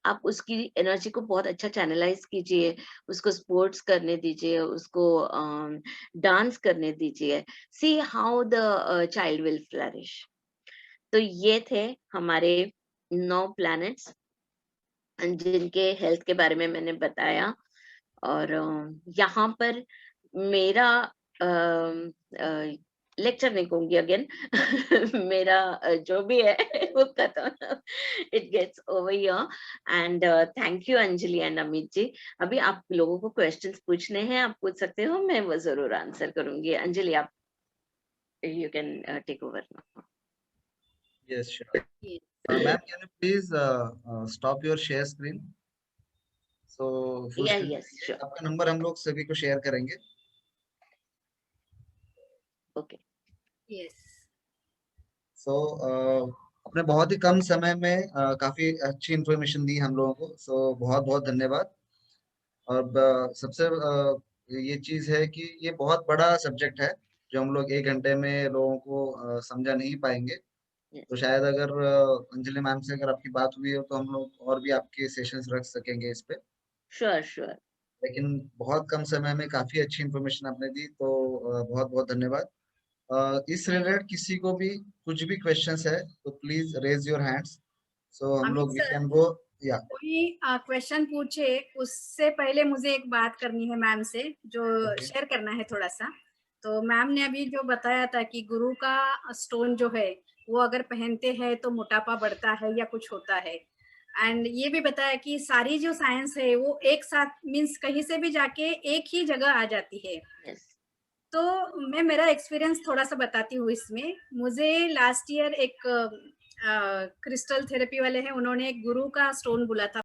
आप उसकी एनर्जी को बहुत अच्छा चैनलाइज कीजिए, उसको स्पोर्ट्स करने दीजिए, उसको डांस करने दीजिए। See how the child will flourish. तो ये थे हमारे 9 प्लैनेट्स जिनके हेल्थ के बारे में मैंने बताया। और यहाँ पर मेरा लेक्चर नहीं कहूंगी अगेन मेरा जो भी है वो खत्म, it gets over here. And thank you Anjali and Amit ji. अभी आप लोगों को क्वेश्चंस पूछने हैं, आप पूछ सकते हो, मैं वो जरूर आंसर करूंगी। अंजलि आप, you can take over now. Yes, sure. Yes. Ma'am, can you please stop your share screen? So Yeah, yes, sure. आपका नंबर हम लोग सभी को शेयर करेंगे. Okay. Yes. सो अपने बहुत ही कम समय में काफी अच्छी इंफॉर्मेशन दी हम लोगों को. सो बहुत बहुत धन्यवाद. और सबसे ये चीज है कि ये बहुत बड़ा सब्जेक्ट है जो हम लोग 1 घंटे में लोगों को समझा नहीं पाएंगे. Yes. तो शायद अगर अंजलि मैम से अगर आपकी बात हुई हो तो हम लोग और भी आपके सेशंस रख सकेंगे इस पे. Sure, sure. लेकिन बहुत कम समय में काफी अच्छी इंफॉर्मेशन आपने दी, तो बहुत बहुत धन्यवाद. इस रिलेटेड किसी को भी कुछ भी क्वेश्चंस है तो प्लीज रेज योर हैंड्स. सो हम अमित लोग वी सर, कैन गो. या कोई क्वेश्चन पूछे उससे पहले मुझे एक बात करनी है मैम से, जो Okay. शेयर करना है थोड़ा सा. तो मैम ने अभी जो बताया था कि गुरु का स्टोन जो है वो अगर पहनते हैं तो मोटापा बढ़ता है या कुछ होता है. एंड ये भी बताया कि सारी जो साइंस है वो एक साथ मीन्स कहीं से भी जाके एक ही जगह आ जाती है. Yes. तो मैं मेरा एक्सपीरियंस थोड़ा सा बताती हूँ इसमें. मुझे लास्ट ईयर एक क्रिस्टल थेरेपी वाले हैं, उन्होंने एक गुरु का स्टोन बोला था